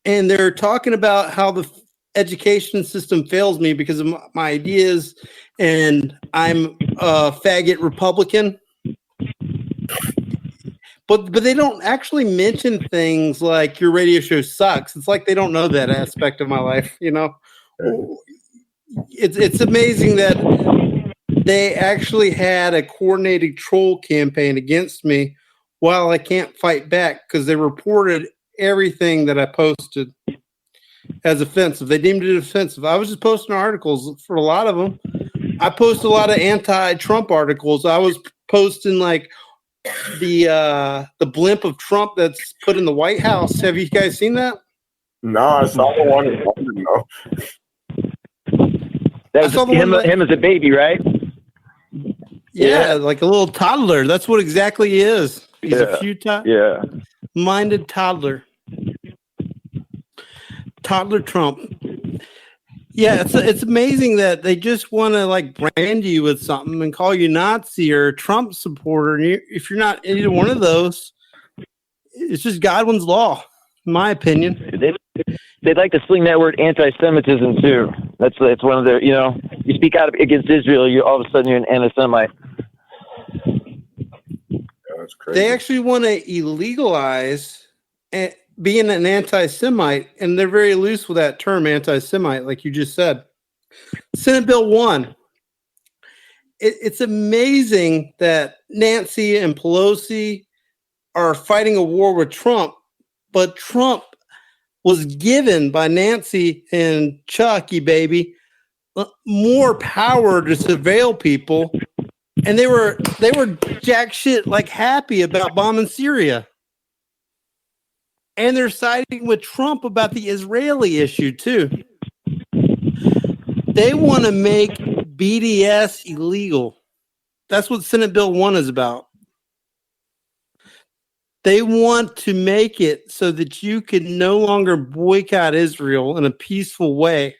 And they're talking about how the education system fails me because of my ideas, and I'm a faggot Republican. But they don't actually mention things like your radio show sucks. It's like they don't know that aspect of my life, It's amazing that they actually had a coordinated troll campaign against me while I can't fight back because they reported everything that I posted as offensive. They deemed it offensive. I was just posting articles for a lot of them. I posted a lot of anti-Trump articles. I was posting like the blimp of Trump that's put in the White House. Have you guys seen that? No, I saw the one in London, though. That was him as a baby, right? Yeah, like a little toddler. That's what exactly he is. He's a futile, minded toddler. Toddler Trump. Yeah, it's amazing that they just want to like brand you with something and call you Nazi or Trump supporter. And if you're not either one of those, it's just Godwin's law, in my opinion. They'd like to sling that word anti-Semitism too. That's one of their, you speak out against Israel, you all of a sudden you're an anti-Semite. That's crazy. They actually want to illegalize being an anti-Semite, and they're very loose with that term, anti-Semite, like you just said. Senate Bill 1. It's amazing that Nancy and Pelosi are fighting a war with Trump, but Trump was given by Nancy and Chucky, baby, more power to surveil people, and they were jack shit like happy about bombing Syria. And they're siding with Trump about the Israeli issue, too. They want to make BDS illegal. That's what Senate Bill 1 is about. They want to make it so that you can no longer boycott Israel in a peaceful way.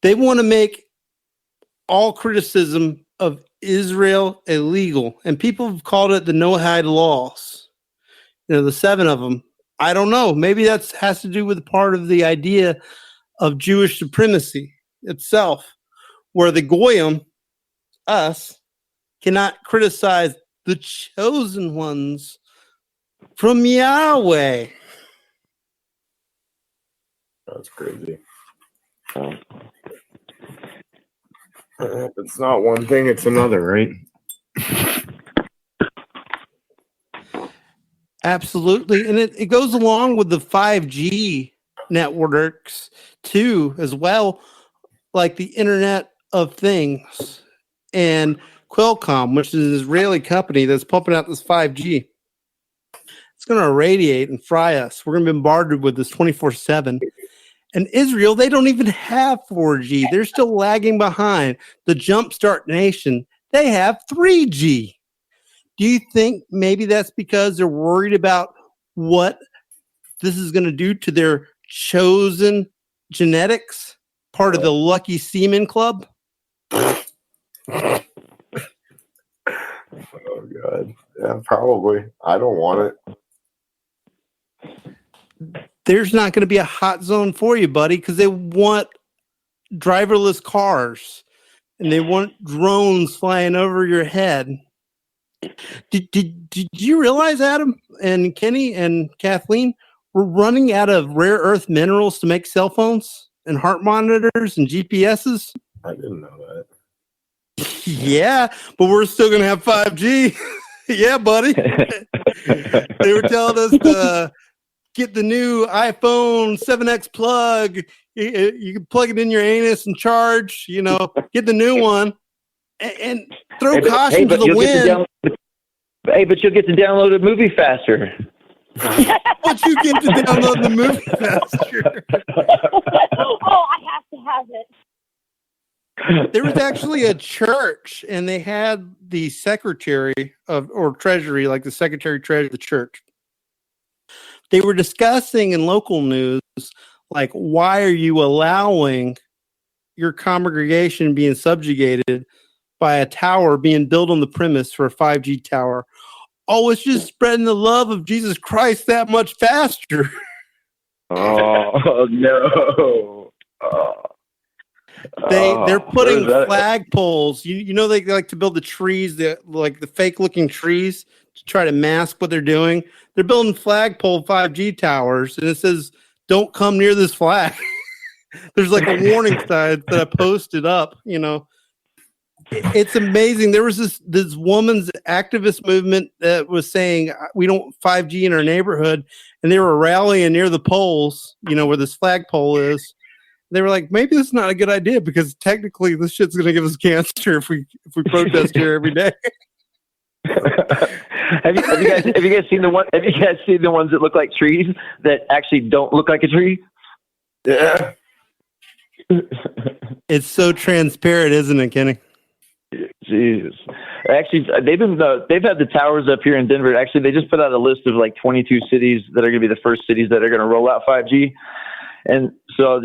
They want to make all criticism of Israel illegal. And people have called it the no-hide laws. The 7 of them. I don't know. Maybe that has to do with part of the idea of Jewish supremacy itself, where the Goyim, us, cannot criticize the chosen ones from Yahweh. That's crazy. It's not one thing, it's another, right? Absolutely. And it goes along with the 5G networks too, as well, like the Internet of Things. and Qualcomm, which is an Israeli company that's pumping out this 5G. It's going to irradiate and fry us. We're going to be bombarded with this 24/7. And Israel, they don't even have 4G. They're still lagging behind. The jumpstart nation, they have 3G. Do you think maybe that's because they're worried about what this is going to do to their chosen genetics, part of the lucky semen club? Oh God, yeah, probably. I don't want it. There's not going to be a hot zone for you, buddy, because they want driverless cars and they want drones flying over your head. Did you realize, Adam and Kenny and Kathleen, we're running out of rare earth minerals to make cell phones and heart monitors and GPSs? I didn't know that. Yeah, but we're still going to have 5G. Yeah, buddy. They were telling us to get the new iPhone 7X plug. You can plug it in your anus and charge, get the new one and throw caution to the wind. But you'll get to download a movie faster. But you get to download the movie faster. Oh, I have to have it. There was actually a church, and they had the secretary or treasury, like the secretary treasurer of the church. They were discussing in local news, like, why are you allowing your congregation being subjugated by a tower being built on the premise for a 5G tower? Oh, it's just spreading the love of Jesus Christ that much faster. Oh, no. They're putting flagpoles. They like to build the trees, the fake looking trees, to try to mask what they're doing. They're building flagpole 5G towers, and it says, "Don't come near this flag." There's like a warning sign that I posted up. It's amazing. There was this woman's activist movement that was saying we don't 5G in our neighborhood, and they were rallying near the poles, where this flagpole is. They were like, maybe this is not a good idea because technically this shit's going to give us cancer if we protest here every day. Have you guys seen the one? Have you guys seen the ones that look like trees that actually don't look like a tree? Yeah. It's so transparent, isn't it, Kenny? Jesus. Actually, they've had the towers up here in Denver. Actually, they just put out a list of like 22 cities that are going to be the first cities that are going to roll out 5G. And so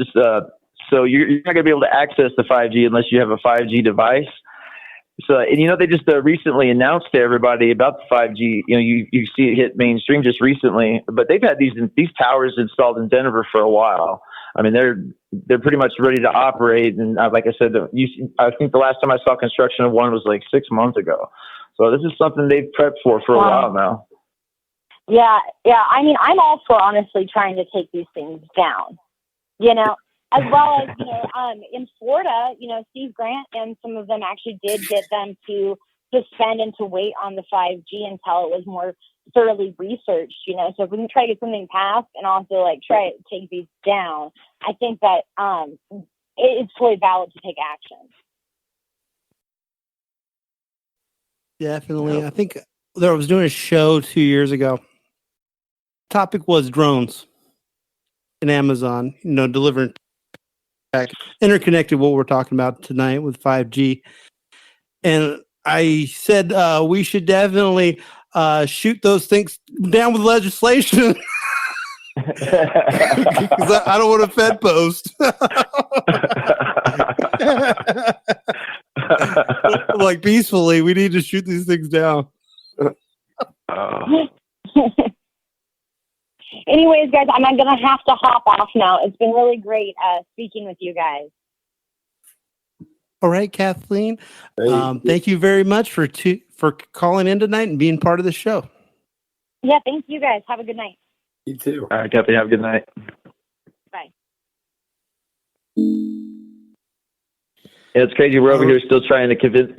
so you're not going to be able to access the 5G unless you have a 5G device. So, and they just recently announced to everybody about the 5G. You see it hit mainstream just recently, but they've had these towers installed in Denver for a while. I mean, they're pretty much ready to operate. And like I said, I think the last time I saw construction of one was like 6 months ago. So this is something they've prepped for a while now. Yeah. I mean, I'm all for honestly trying to take these things down, as well as, in Florida, Steve Grant and some of them actually did get them to suspend and to wait on the 5G until it was more thoroughly researched, so if we can try to get something passed and also try to take these down, I think that it's totally valid to take action. Definitely. Yep. I think I was doing a show 2 years ago. Topic was drones in Amazon, delivering back, interconnected what we're talking about tonight with 5G. And I said we should definitely shoot those things down with legislation. Because I don't want a Fed post. Like peacefully, we need to shoot these things down. Anyways, guys, I'm going to have to hop off now. It's been really great speaking with you guys. All right, Kathleen. Thank you very much for calling in tonight and being part of the show. Yeah, thank you guys. Have a good night. You too. All right, Kathleen, have a good night. Bye. It's crazy. We're over here still trying to convince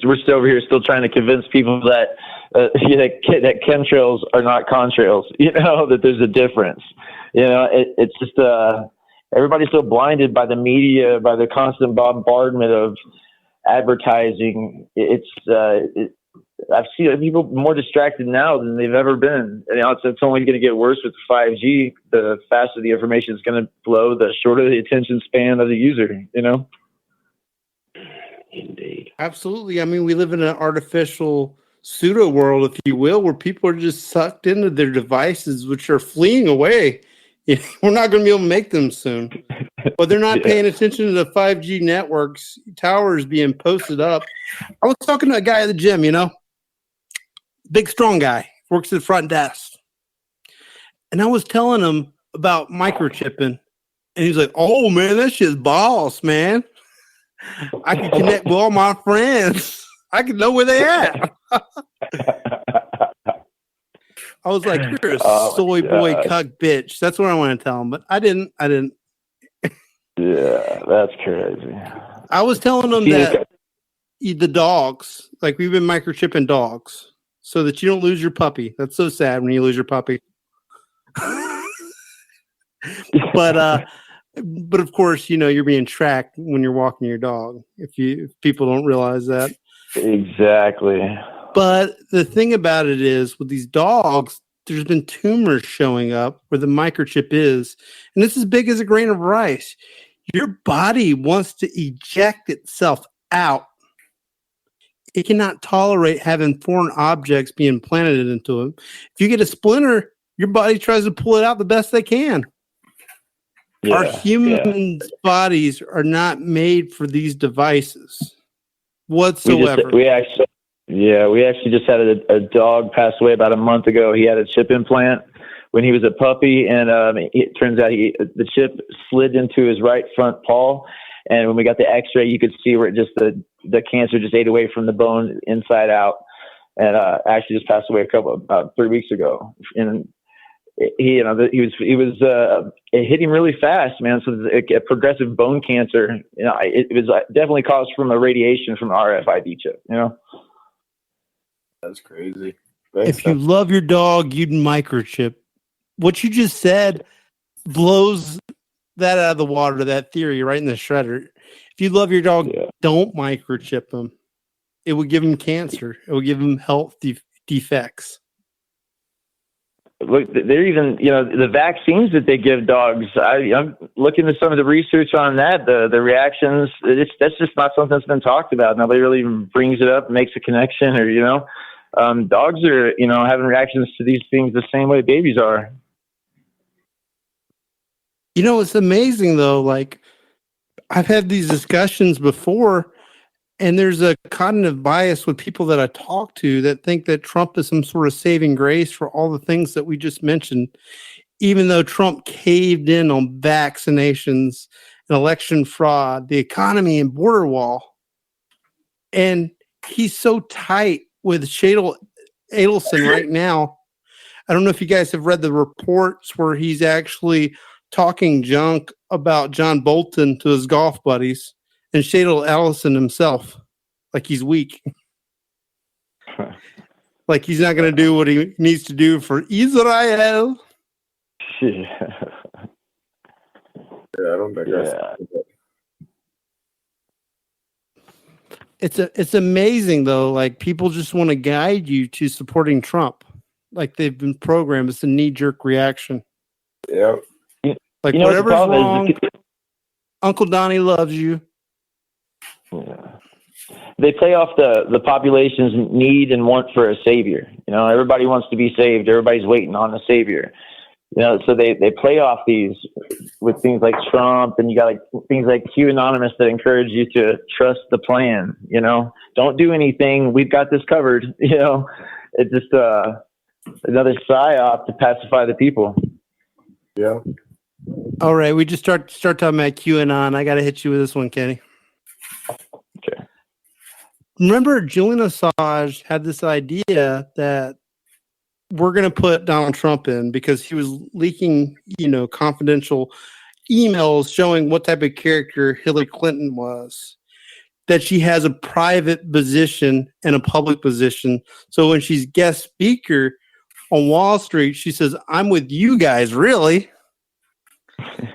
people that that chemtrails are not contrails. That there's a difference. It's just everybody's so blinded by the media, by the constant bombardment of advertising. I've seen people more distracted now than they've ever been. And, it's only going to get worse with 5G. The faster the information is going to flow, the shorter the attention span of the user, Indeed. Absolutely. I mean, we live in an artificial pseudo world, if you will, where people are just sucked into their devices, which are fleeing away. We're not going to be able to make them soon. But they're not paying attention to the 5G networks, towers being posted up. I was talking to a guy at the gym, big, strong guy, works at the front desk. And I was telling him about microchipping. And he's like, oh, man, that shit's boss, man. I can connect with all my friends. I can know where they at. I was like, you're a soy boy cuck bitch. That's what I want to tell him. But I didn't. Yeah, that's crazy. I was telling them that the dogs, like we've been microchipping dogs so that you don't lose your puppy. That's so sad when you lose your puppy. But of course, you're being tracked when you're walking your dog. If people don't realize that. Exactly. But the thing about it is, with these dogs, there's been tumors showing up where the microchip is, and it's as big as a grain of rice. Your body wants to eject itself out. It cannot tolerate having foreign objects being planted into it. If you get a splinter, your body tries to pull it out the best they can. Our human bodies are not made for these devices whatsoever. We actually just had a dog pass away about a month ago. He had a chip implant when he was a puppy, and it turns out the chip slid into his right front paw. And when we got the X-ray, you could see where the cancer just ate away from the bone inside out. And actually just passed away about 3 weeks ago. And it hit him really fast, man. So a progressive bone cancer, it was definitely caused from a radiation from RFID chip, That's crazy. If you love your dog, you'd microchip. What you just said blows that out of the water, that theory, right in the shredder. If you love your dog, don't microchip them. It would give him cancer. It would give him health defects. Look, they're even, the vaccines that they give dogs. I'm looking at some of the research on that, the reactions. That's just not something that's been talked about. Nobody really even brings it up, makes a connection, or dogs are, having reactions to these things the same way babies are. It's amazing though. Like, I've had these discussions before, and there's a cognitive bias with people that I talk to that think that Trump is some sort of saving grace for all the things that we just mentioned, even though Trump caved in on vaccinations and election fraud, the economy, and border wall. And he's so tight with Shadle Adelson right now. I don't know if you guys have read the reports where he's actually talking junk about John Bolton to his golf buddies and Shadle Allison himself, like he's weak. Like he's not going to do what he needs to do for Israel. Yeah, I don't think It's amazing though. Like people just want to guide you to supporting Trump. Like they've been programmed. It's a knee-jerk reaction. Yeah. Like whatever's wrong, Uncle Donnie loves you. Yeah. They play off the population's need and want for a savior. Everybody wants to be saved. Everybody's waiting on a savior. So they play off these with things like Trump, and you got things like Q Anonymous that encourage you to trust the plan. Don't do anything. We've got this covered. It's just another psyop to pacify the people. Yeah. All right, we just start talking about QAnon. I got to hit you with this one, Kenny. Okay. Remember, Julian Assange had this idea that we're going to put Donald Trump in because he was leaking, confidential emails showing what type of character Hillary Clinton was. That she has a private position and a public position. So when she's guest speaker on Wall Street, she says, "I'm with you guys, really."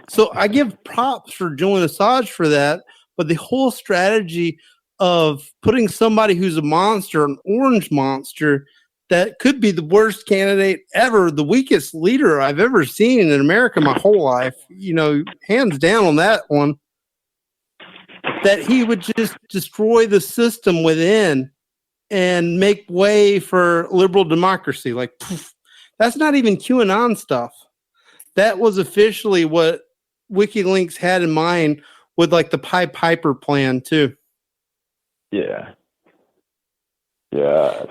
So I give props for Julian Assange for that, but the whole strategy of putting somebody who's a monster, an orange monster, that could be the worst candidate ever, the weakest leader I've ever seen in America my whole life, hands down on that one, that he would just destroy the system within and make way for liberal democracy. Like, poof, that's not even QAnon stuff. That was officially what WikiLeaks had in mind with like the Pied Piper plan too. Yeah. Yeah.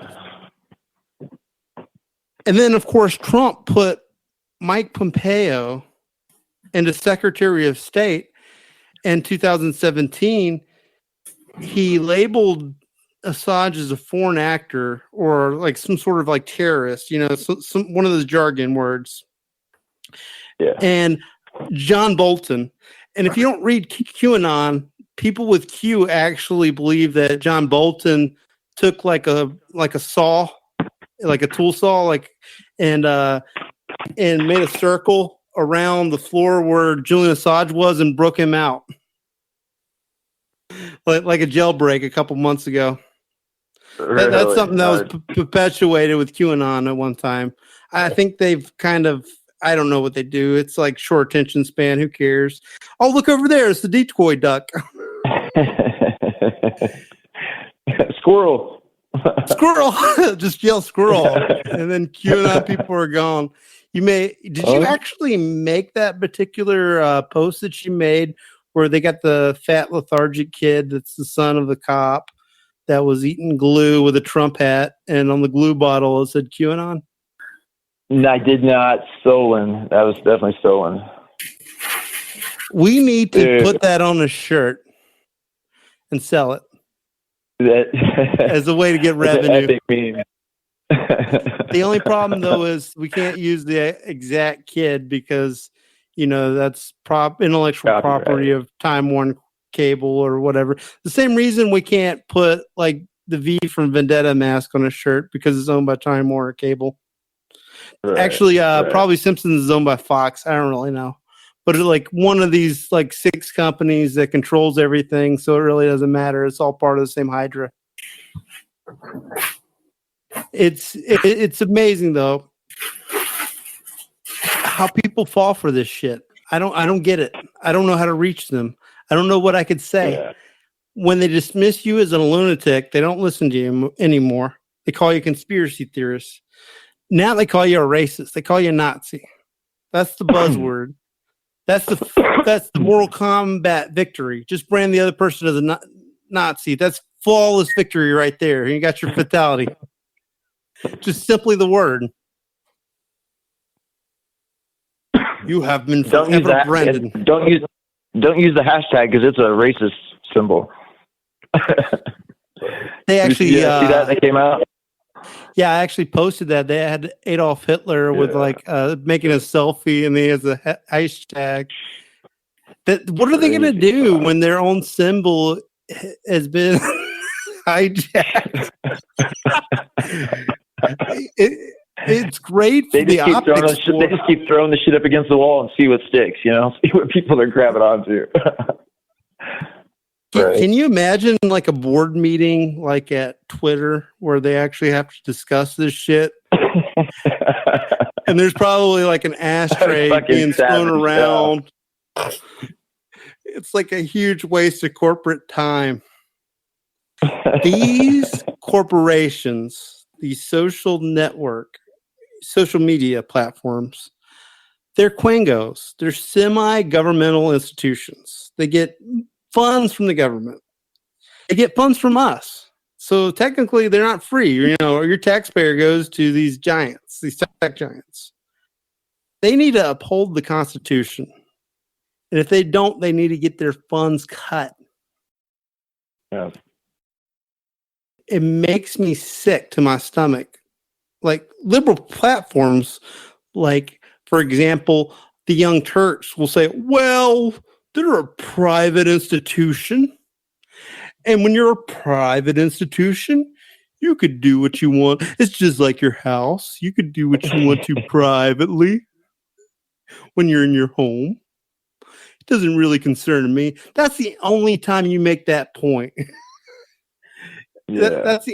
And then, of course, Trump put Mike Pompeo into Secretary of State in 2017. He labeled Assange as a foreign actor or like some sort of like terrorist, some one of those jargon words. Yeah. And John Bolton. And if you don't read QAnon, people with Q actually believe that John Bolton took like a saw, like a tool saw, and made a circle around the floor where Julian Assange was and broke him out. Like a jailbreak a couple months ago. Really? That's something that was perpetuated with QAnon at one time. I think they've kind of, I don't know what they do. It's like short attention span. Who cares? Oh, look over there. It's the decoy duck. Squirrel. Squirrel. Just yell squirrel. And then QAnon people are gone. Did you actually make that particular post that you made where they got the fat lethargic kid that's the son of the cop that was eating glue with a Trump hat, and on the glue bottle it said QAnon? No, I did not. Stolen. That was definitely stolen. We need to put that on a shirt and sell it as a way to get revenue. Epic meme. The only problem, though, is we can't use the exact kid because, that's intellectual property of Time Warner Cable or whatever. The same reason we can't put like the V from Vendetta mask on a shirt because it's owned by Time Warner Cable. Right, actually, probably Simpsons is owned by Fox. I don't really know. But it's like one of these like 6 companies that controls everything, so it really doesn't matter. It's all part of the same Hydra. It's amazing though how people fall for this shit. I don't get it. I don't know how to reach them. I don't know what I could say. Yeah. When they dismiss you as a lunatic, they don't listen to you anymore. They call you a conspiracy theorist. Now they call you a racist. They call you a Nazi. That's the buzzword. That's the Mortal Kombat victory. Just brand the other person as a Nazi. That's flawless victory right there. You got your fatality. Just simply the word. You have been forever branded. Don't use the hashtag because it's a racist symbol. They actually see that that came out. Yeah, I actually posted that. They had Adolf Hitler with like making a selfie, and he has a hashtag. What are they going to do when their own symbol has been hijacked? It's great for the optics. They just keep throwing the shit up against the wall and see what sticks. See what people are grabbing onto. Can you imagine like a board meeting like at Twitter where they actually have to discuss this shit? And there's probably like an ashtray being thrown around. It's like a huge waste of corporate time. These corporations, these social media platforms, they're quangos. They're semi-governmental institutions. They get funds from the government. They get funds from us. So technically they're not free. Your taxpayer goes to these giants, these tech giants. They need to uphold the Constitution. And if they don't, they need to get their funds cut. Yeah. It makes me sick to my stomach. Like liberal platforms, like, for example, the Young Turks will say, well, they're a private institution. And when you're a private institution, you could do what you want. It's just like your house. You could do what you want to privately when you're in your home. It doesn't really concern me. That's the only time you make that point. That's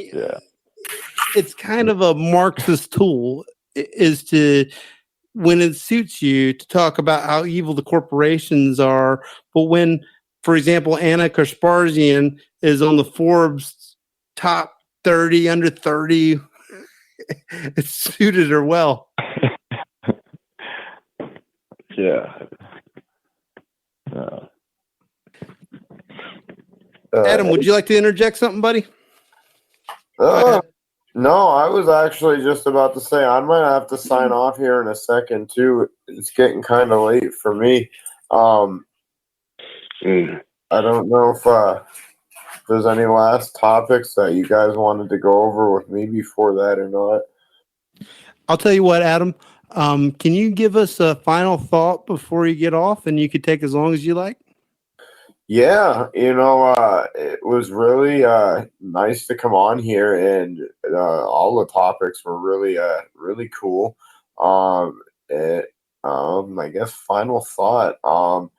it's kind of a Marxist tool, is to, when it suits you, to talk about how evil the corporations are. But when, for example, Anna Kasparzian is on the Forbes top 30 under 30, it suited her well. Adam, would you like to interject something, buddy? No, I was actually just about to say I might have to sign off here in a second too. It's getting kind of late for me. I don't know if there's any last topics that you guys wanted to go over with me before that or not. I'll tell you what, Adam. Can you give us a final thought before you get off, and you could take as long as you like? Yeah, it was really nice to come on here, and all the topics were really cool. I guess final thought,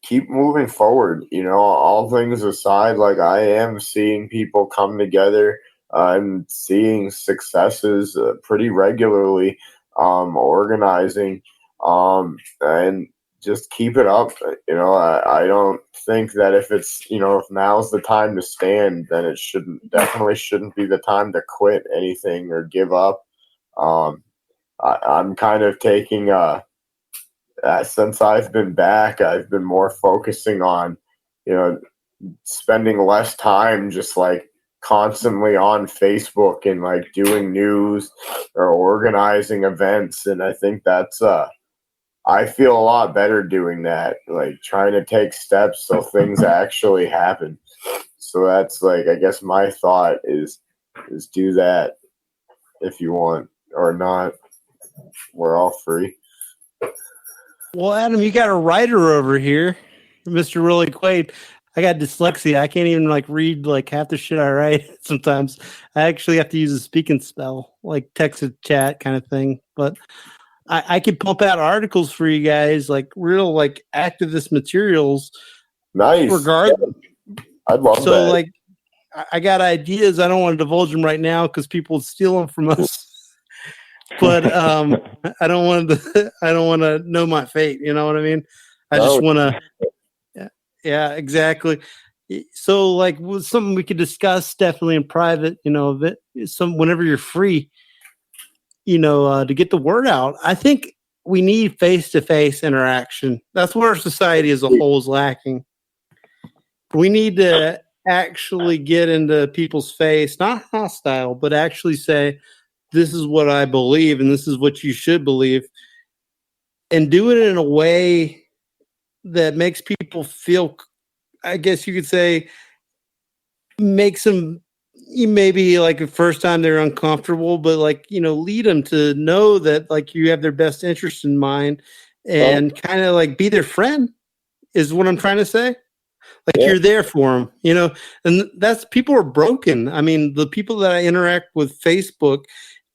keep moving forward. All things aside, like, I am seeing people come together. I'm seeing successes pretty regularly, organizing, and just keep it up. I don't think that if it's, if now's the time to stand, then it definitely shouldn't be the time to quit anything or give up. I'm kind of taking, since I've been back, I've been more focusing on, spending less time just like constantly on Facebook and like doing news or organizing events. And I think that's, I feel a lot better doing that, like trying to take steps so things actually happen. So that's, like, I guess my thought is do that if you want, or not. We're all free. Well, Adam, you got a writer over here, Mr. Willie Quaid. I got dyslexia. I can't even read half the shit I write. Sometimes I actually have to use a speak and spell, like text to chat kind of thing. But I could pump out articles for you guys, real activist materials. Nice. Regardless. I'd love that. So I got ideas. I don't want to divulge them right now because people would steal them from us. But I don't want to know my fate. You know what I mean? I just want to. Yeah, exactly. So with something we could discuss definitely in private. Whenever you're free. To get the word out. I think we need face-to-face interaction. That's what our society as a whole is lacking. We need to actually get into people's face, not hostile, but actually say, this is what I believe and this is what you should believe. And do it in a way that makes people feel, I guess you could say, makes them maybe the first time they're uncomfortable, but lead them to know that you have their best interest in mind, and kind of be their friend is what I'm trying to say. You're there for them, and that's, people are broken. I mean, the people that I interact with Facebook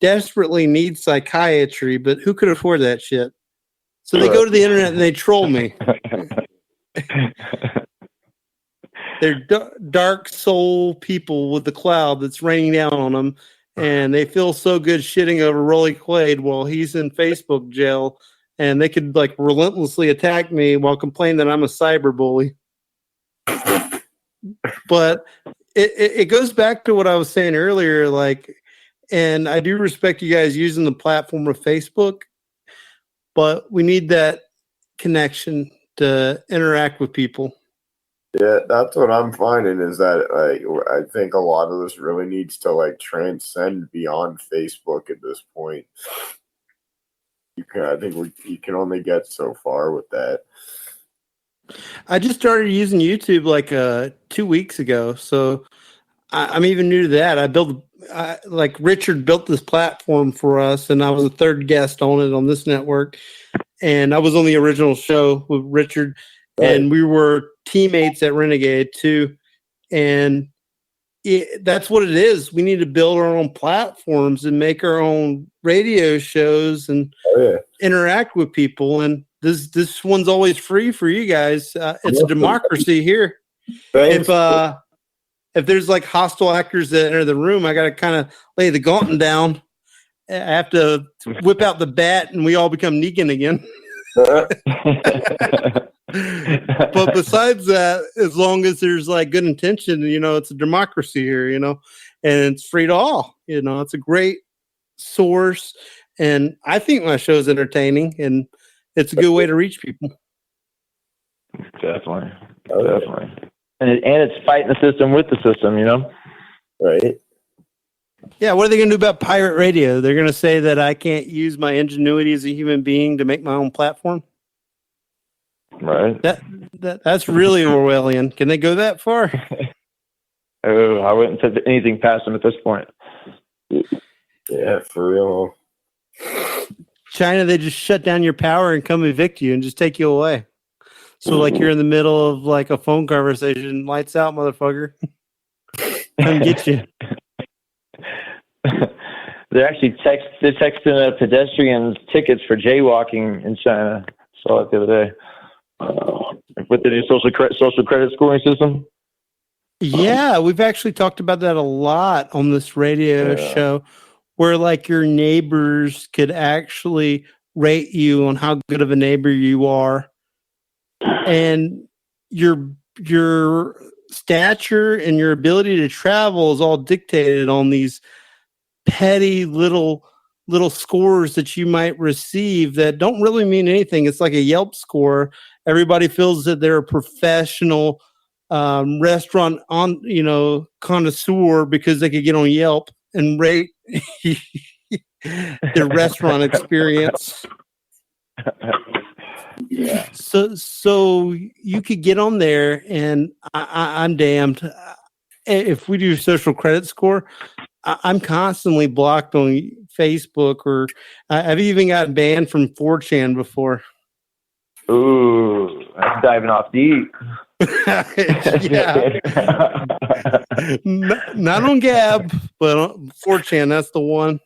desperately need psychiatry, but who could afford that shit? So they go to the internet and they troll me. They're dark soul people with the cloud that's raining down on them, and they feel so good shitting over Rolly Quaid while he's in Facebook jail, and they could relentlessly attack me while complaining that I'm a cyberbully. But it goes back to what I was saying earlier, and I do respect you guys using the platform of Facebook, but we need that connection to interact with people. Yeah, that's what I'm finding, is that I think a lot of this really needs to transcend beyond Facebook at this point. I think you can only get so far with that. I just started using YouTube 2 weeks ago, so I'm even new to that. Richard built this platform for us, and I was a third guest on it on this network, and I was on the original show with Richard. Right. And we were teammates at Renegade too. And that's what it is. We need to build our own platforms and make our own radio shows and interact with people. And this one's always free for you guys. It's a democracy here. Thanks. If if there's like hostile actors that enter the room, I got to kind of lay the gauntlet down. I have to whip out the bat, and we all become Negan again. But besides that, as long as there's like good intention, it's a democracy here, and it's free to all. It's a great source, and I think my show's entertaining, and it's a good way to reach people. Definitely. And it's fighting the system with the system, Right. Yeah, what are they going to do about pirate radio? They're going to say that I can't use my ingenuity as a human being to make my own platform? Right. That's really Orwellian. Can they go that far? Oh, I wouldn't put anything past them at this point. Yeah, for real. China, they just shut down your power and come evict you and just take you away. So like you're in the middle of like a phone conversation, lights out, motherfucker. Come get you. They're actually texting pedestrians tickets for jaywalking in China. Saw it the other day. With the new social credit scoring system. Yeah, we've actually talked about that a lot on this radio show, where like your neighbors could actually rate you on how good of a neighbor you are, and your stature and your ability to travel is all dictated on these petty little scores that you might receive that don't really mean anything. It's like a Yelp score. Everybody feels that they're a professional restaurant connoisseur because they could get on Yelp and rate their restaurant experience. Yeah. So you could get on there, and I'm damned if we do social credit score. I'm constantly blocked on Facebook, or I've even gotten banned from 4chan before. Ooh, that's diving off deep. Yeah. Not on Gab, but on 4chan, that's the one.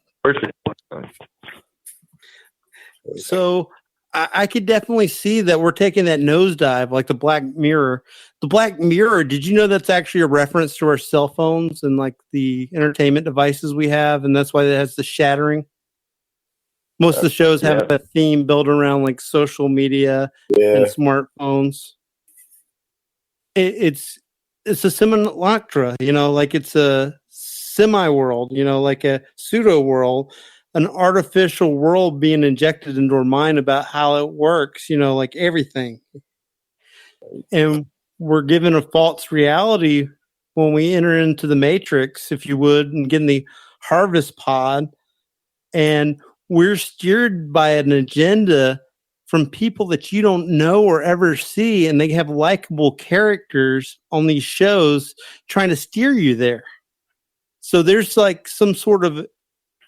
So I could definitely see that we're taking that nosedive like the Black Mirror. The Black Mirror, did you know that's actually a reference to our cell phones and like the entertainment devices we have, and that's why it has the shattering? Most of the shows have a theme built around like social media and smartphones. It's a simulacra, like it's a semi-world, like a pseudo-world, an artificial world being injected into our mind about how it works, like everything. And we're given a false reality when we enter into the matrix, if you would, and get in the harvest pod. And we're steered by an agenda from people that you don't know or ever see, and they have likable characters on these shows trying to steer you there. So there's like some sort of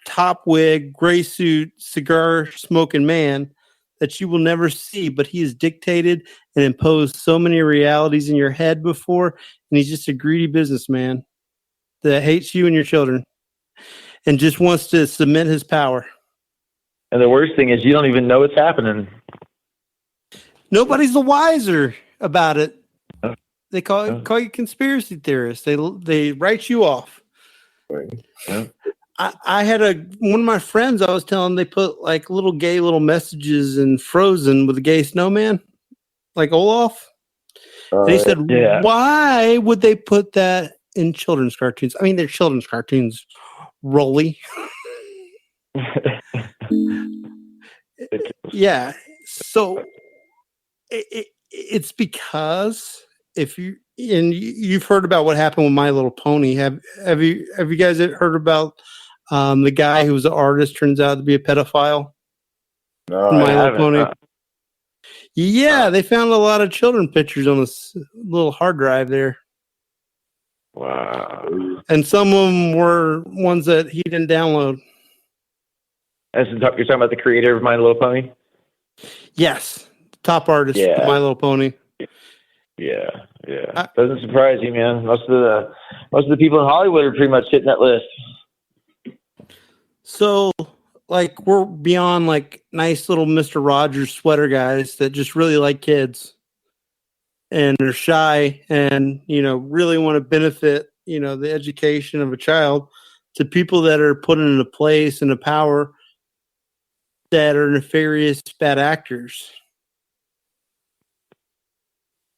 top wig, gray suit, cigar smoking man that you will never see, but he has dictated and imposed so many realities in your head before, and he's just a greedy businessman that hates you and your children and just wants to cement his power. And the worst thing is you don't even know it's happening. Nobody's the wiser about it. They call you conspiracy theorists. They write you off. Yeah. I had one of my friends, I was telling, they put like little gay little messages in Frozen with a gay snowman, like Olaf. They said, why would they put that in children's cartoons? I mean, they're children's cartoons, Rolly. Yeah. So it's because you've heard about what happened with My Little Pony. Have you guys heard about the guy who was an artist turns out to be a pedophile? No, My Little Pony. Yeah, they found a lot of children pictures on this little hard drive there. Wow. And some of them were ones that he didn't download. You're talking about the creator of My Little Pony? Yes. Top artist of My Little Pony. Yeah. Doesn't surprise you, man. Most of the people in Hollywood are pretty much hitting that list. So, like, we're beyond like nice little Mr. Rogers sweater guys that just really like kids and are shy and really want to benefit the education of a child to people that are put in a place and a power that are nefarious bad actors.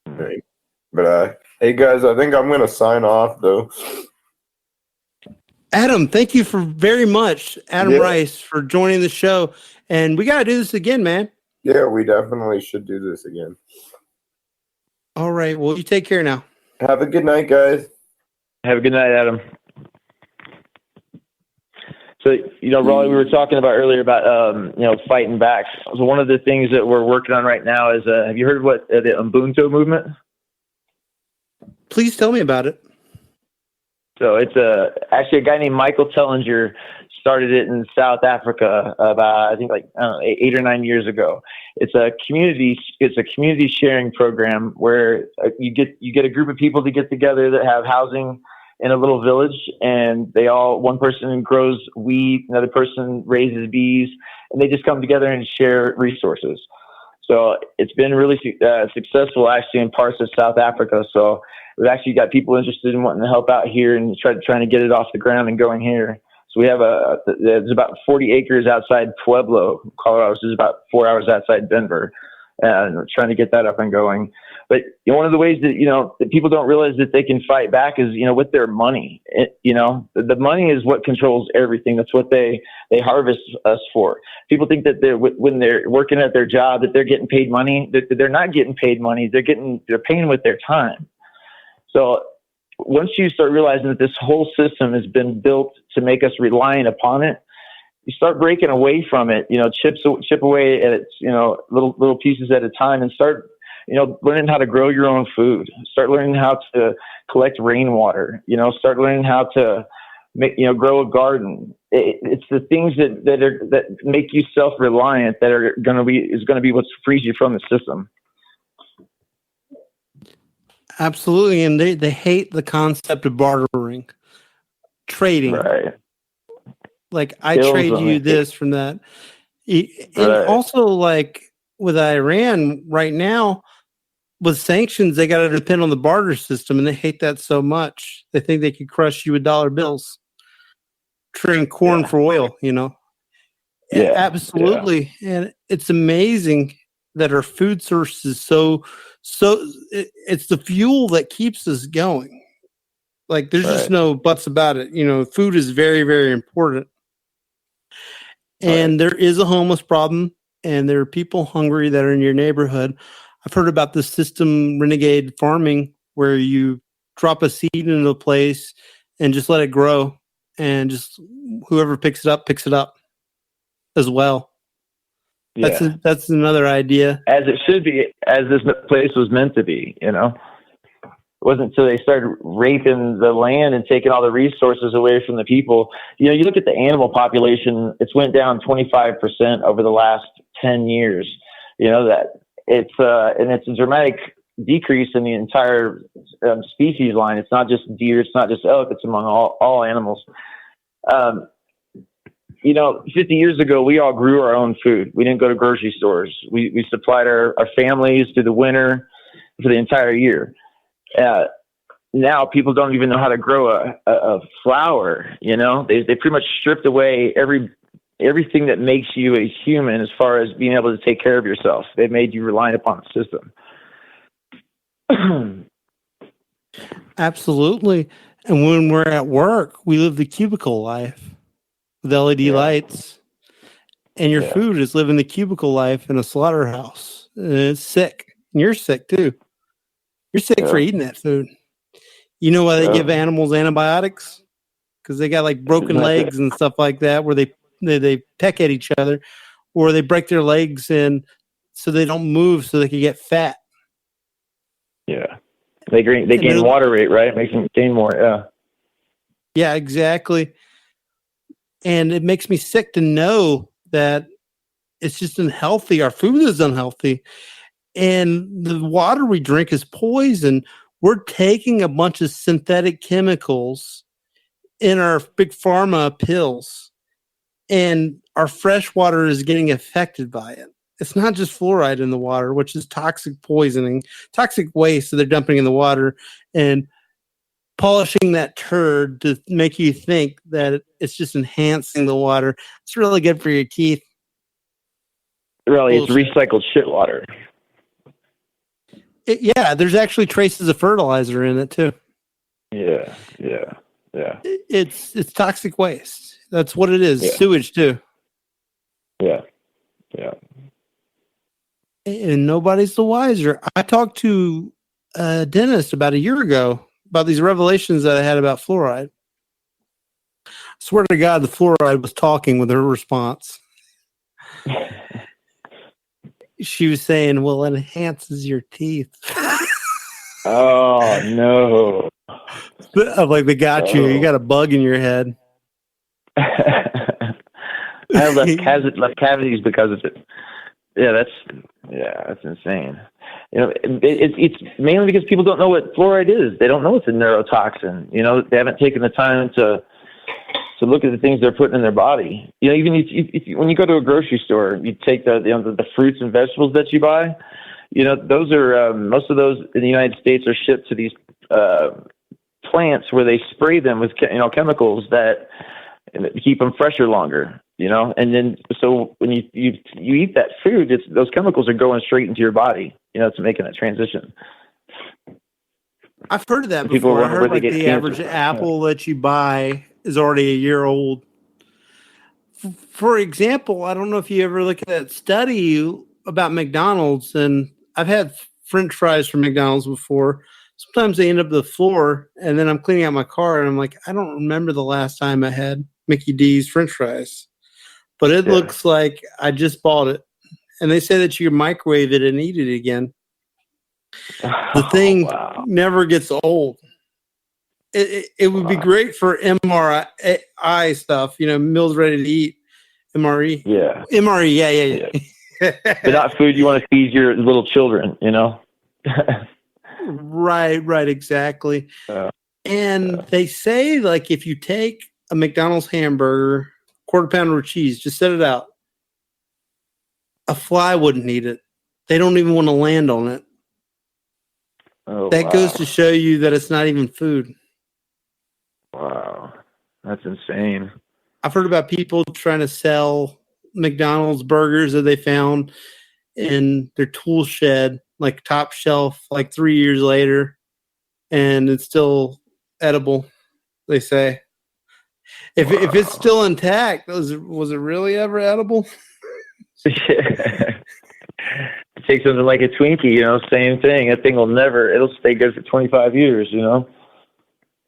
Right. But hey guys, I think I'm gonna sign off though. Adam, thank you for very much, Adam Rice, for joining the show. And we got to do this again, man. Yeah, we definitely should do this again. All right. Well, you take care now. Have a good night, guys. Have a good night, Adam. So, Raleigh, we were talking about earlier about, fighting back. So one of the things that we're working on right now is, have you heard of what the Ubuntu movement? Please tell me about it. So it's actually a guy named Michael Tellinger started it in South Africa about, I think, 8 or 9 years ago. It's a community sharing program where you get a group of people to get together that have housing in a little village, and one person grows wheat, another person raises bees, and they just come together and share resources. So it's been really successful actually in parts of South Africa. So we've actually got people interested in wanting to help out here and trying to get it off the ground and going here. So we have there's about 40 acres outside Pueblo, Colorado, which is about 4 hours outside Denver, and we're trying to get that up and going. But one of the ways that that people don't realize that they can fight back is with their money. The money is what controls everything. That's what they harvest us for. People think that when they're working at their job that they're getting paid money. They're not getting paid money. They're paying with their time. So once you start realizing that this whole system has been built to make us reliant upon it, you start breaking away from it. Chip away at its little pieces at a time, and start learning how to grow your own food. Start learning how to collect rainwater. Start learning how to grow a garden. It's the things that make you self-reliant that are going to be what frees you from the system. Absolutely, and they hate the concept of bartering, trading. Right. Like I trade you this from that, and also like with Iran right now, with sanctions, they got to depend on the barter system, and they hate that so much. They think they could crush you with dollar bills, trading corn for oil. Yeah, absolutely, and it's amazing that our food source is so it's the fuel that keeps us going. Like there's just no buts about it. Food is very, very important. And there is a homeless problem, and there are people hungry that are in your neighborhood. I've heard about the system renegade farming where you drop a seed into a place and just let it grow, and just whoever picks it up as well. Yeah. That's another idea. As it should be, as this place was meant to be, It wasn't until they started raping the land and taking all the resources away from the people. You look at the animal population, it's went down 25% over the last 10 years. That it's a dramatic decrease in the entire species line. It's not just deer, it's not just elk, it's among all animals. 50 years ago, we all grew our own food. We didn't go to grocery stores. We supplied our families through the winter for the entire year. Now people don't even know how to grow a flower. They pretty much stripped away everything that makes you a human as far as being able to take care of yourself. They made you reliant upon the system. Absolutely. And when we're at work, we live the cubicle life with LED lights, and your food is living the cubicle life in a slaughterhouse. And it's sick. And you're sick too. You're sick for eating that food. You know why they give animals antibiotics? Because they got like broken legs and stuff like that, where they peck at each other, or they break their legs and so they don't move, so they can get fat. Yeah, they gain water rate, right? It makes them gain more. Yeah, exactly. And it makes me sick to know that it's just unhealthy. Our food is unhealthy, and the water we drink is poison. We're taking a bunch of synthetic chemicals in our big pharma pills, and our fresh water is getting affected by it. It's not just fluoride in the water, which is toxic poisoning, toxic waste that they're dumping in the water. And polishing that turd to make you think that it's just enhancing the water. It's really good for your teeth. Really, it's recycled shit water. Yeah, there's actually traces of fertilizer in it too. Yeah. It's toxic waste. That's what it is. Yeah. Sewage too. Yeah. And nobody's the wiser. I talked to a dentist about a year ago about these revelations that I had about fluoride. I swear to God, the fluoride was talking with her response. She was saying, well, it enhances your teeth. Oh, no. I'm like, they got you. You got a bug in your head. I have left cavities because of it. That's insane. You know, it's mainly because people don't know what fluoride is. They don't know it's a neurotoxin. You know, they haven't taken the time to look at the things they're putting in their body. You know, even if when you go to a grocery store, you take the fruits and vegetables that you buy. You know, those are most of those in the United States are shipped to these plants where they spray them with chemicals that keep them fresher longer. You know, and then so when you eat that food, those chemicals are going straight into your body. You know, it's making that transition. I've heard of that before. I heard like the average apple that you buy is already a year old. For example, I don't know if you ever look at that study about McDonald's, and I've had French fries from McDonald's before. Sometimes they end up on the floor, and then I'm cleaning out my car, and I'm like, I don't remember the last time I had Mickey D's French fries. But it looks like I just bought it. And they say that you can microwave it and eat it again. The thing never gets old. It would be great for MRI stuff, you know, meals ready to eat. MRE. Yeah. MRE, yeah. But not food you want to feed your little children, you know? Right, exactly. And they say, like, if you take a McDonald's hamburger, quarter pounder of cheese, just set it out, a fly wouldn't eat it. They don't even want to land on it. That goes to show you that it's not even food. Wow. That's insane. I've heard about people trying to sell McDonald's burgers that they found in their tool shed, like top shelf, like 3 years later, and it's still edible, they say. If it's still intact, was it really ever edible? Take something like a Twinkie, you know, same thing. That thing it'll stay good for 25 years, you know?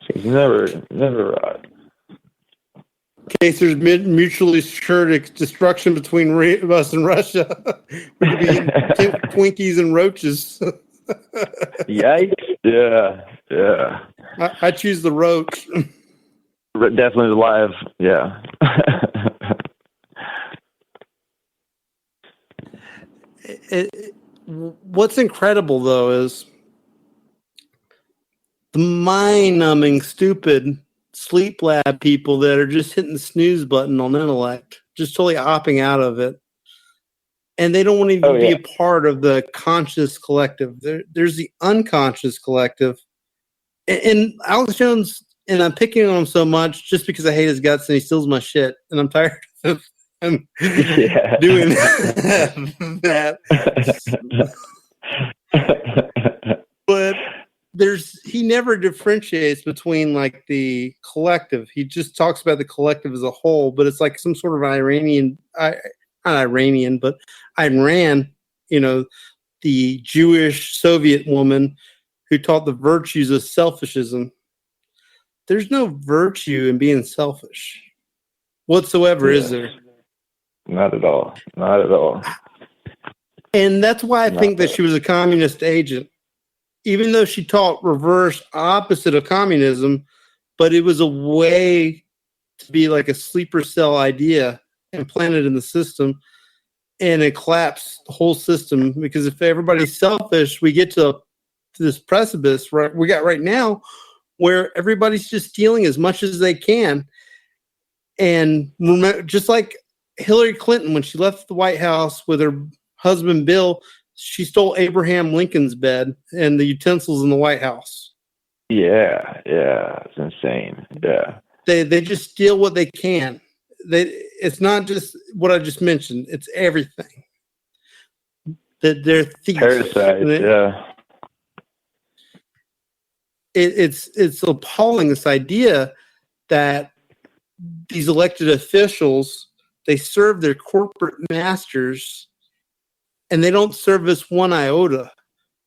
It's never rot. In case there's mutually assured destruction between us and Russia, we could be Twinkies and roaches. Yikes. Yeah. I choose the roach. Definitely alive. Yeah. What's incredible, though, is the mind-numbing, stupid sleep lab people that are just hitting the snooze button on intellect, just totally opting out of it. And they don't want to even be a part of the conscious collective. There's the unconscious collective. And Alex Jones, and I'm picking on him so much just because I hate his guts and he steals my shit. And I'm tired of him doing that. But he never differentiates between like the collective. He just talks about the collective as a whole, but it's like some sort of Iran, you know, the Jewish Soviet woman who taught the virtues of selfishism. There's no virtue in being selfish whatsoever, is there? Not at all. And that's why I think that she was a communist agent, even though she taught reverse opposite of communism, but it was a way to be like a sleeper cell idea implanted in the system, and it collapsed the whole system. Because if everybody's selfish, we get to this precipice we got right now where everybody's just stealing as much as they can. And remember, just like Hillary Clinton, when she left the White House with her husband Bill, she stole Abraham Lincoln's bed and the utensils in the White House. Yeah, it's insane. Yeah. They just steal what they can. It's not just what I just mentioned. It's everything. That they're thieves. Parasites, yeah. It's appalling, this idea that these elected officials, they serve their corporate masters and they don't service one iota.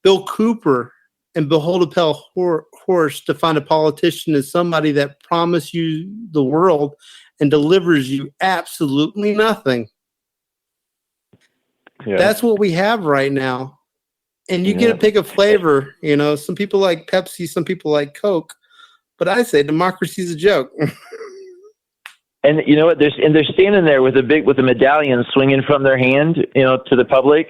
Bill Cooper and Behold a Pale Horse define a politician as somebody that promises you the world and delivers you absolutely nothing. Yeah. That's what we have right now. And you get to pick a flavor. You know, some people like Pepsi, some people like Coke. But I say democracy's a joke. And you know what? They're standing there with a medallion swinging from their hand, you know, to the public.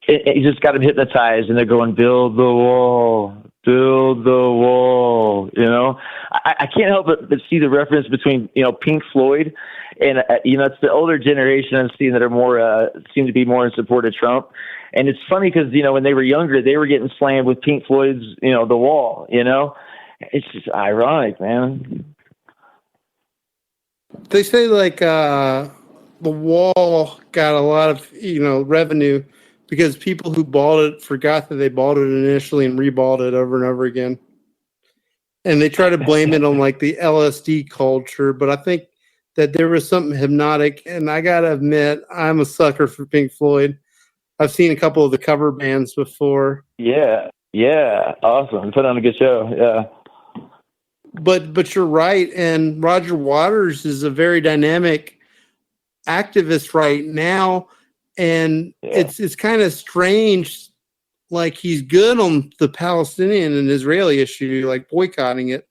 You just got them hypnotized, and they're going, "Build the wall, build the wall." You know, I can't help but see the reference between, you know, Pink Floyd and you know, it's the older generation I'm seeing that are more seem to be more in support of Trump. And it's funny because, you know, when they were younger, they were getting slammed with Pink Floyd's, you know, The Wall. You know, it's just ironic, man. They say like the Wall got a lot of, you know, revenue because people who bought it forgot that they bought it initially and rebought it over and over again. And they try to blame it on like the LSD culture, but I think that there was something hypnotic. And I gotta admit, I'm a sucker for Pink Floyd. I've seen a couple of the cover bands before. Yeah, awesome. Put on a good show. Yeah. But you're right, and Roger Waters is a very dynamic activist right now, and it's kind of strange. Like, he's good on the Palestinian and Israeli issue, like boycotting it,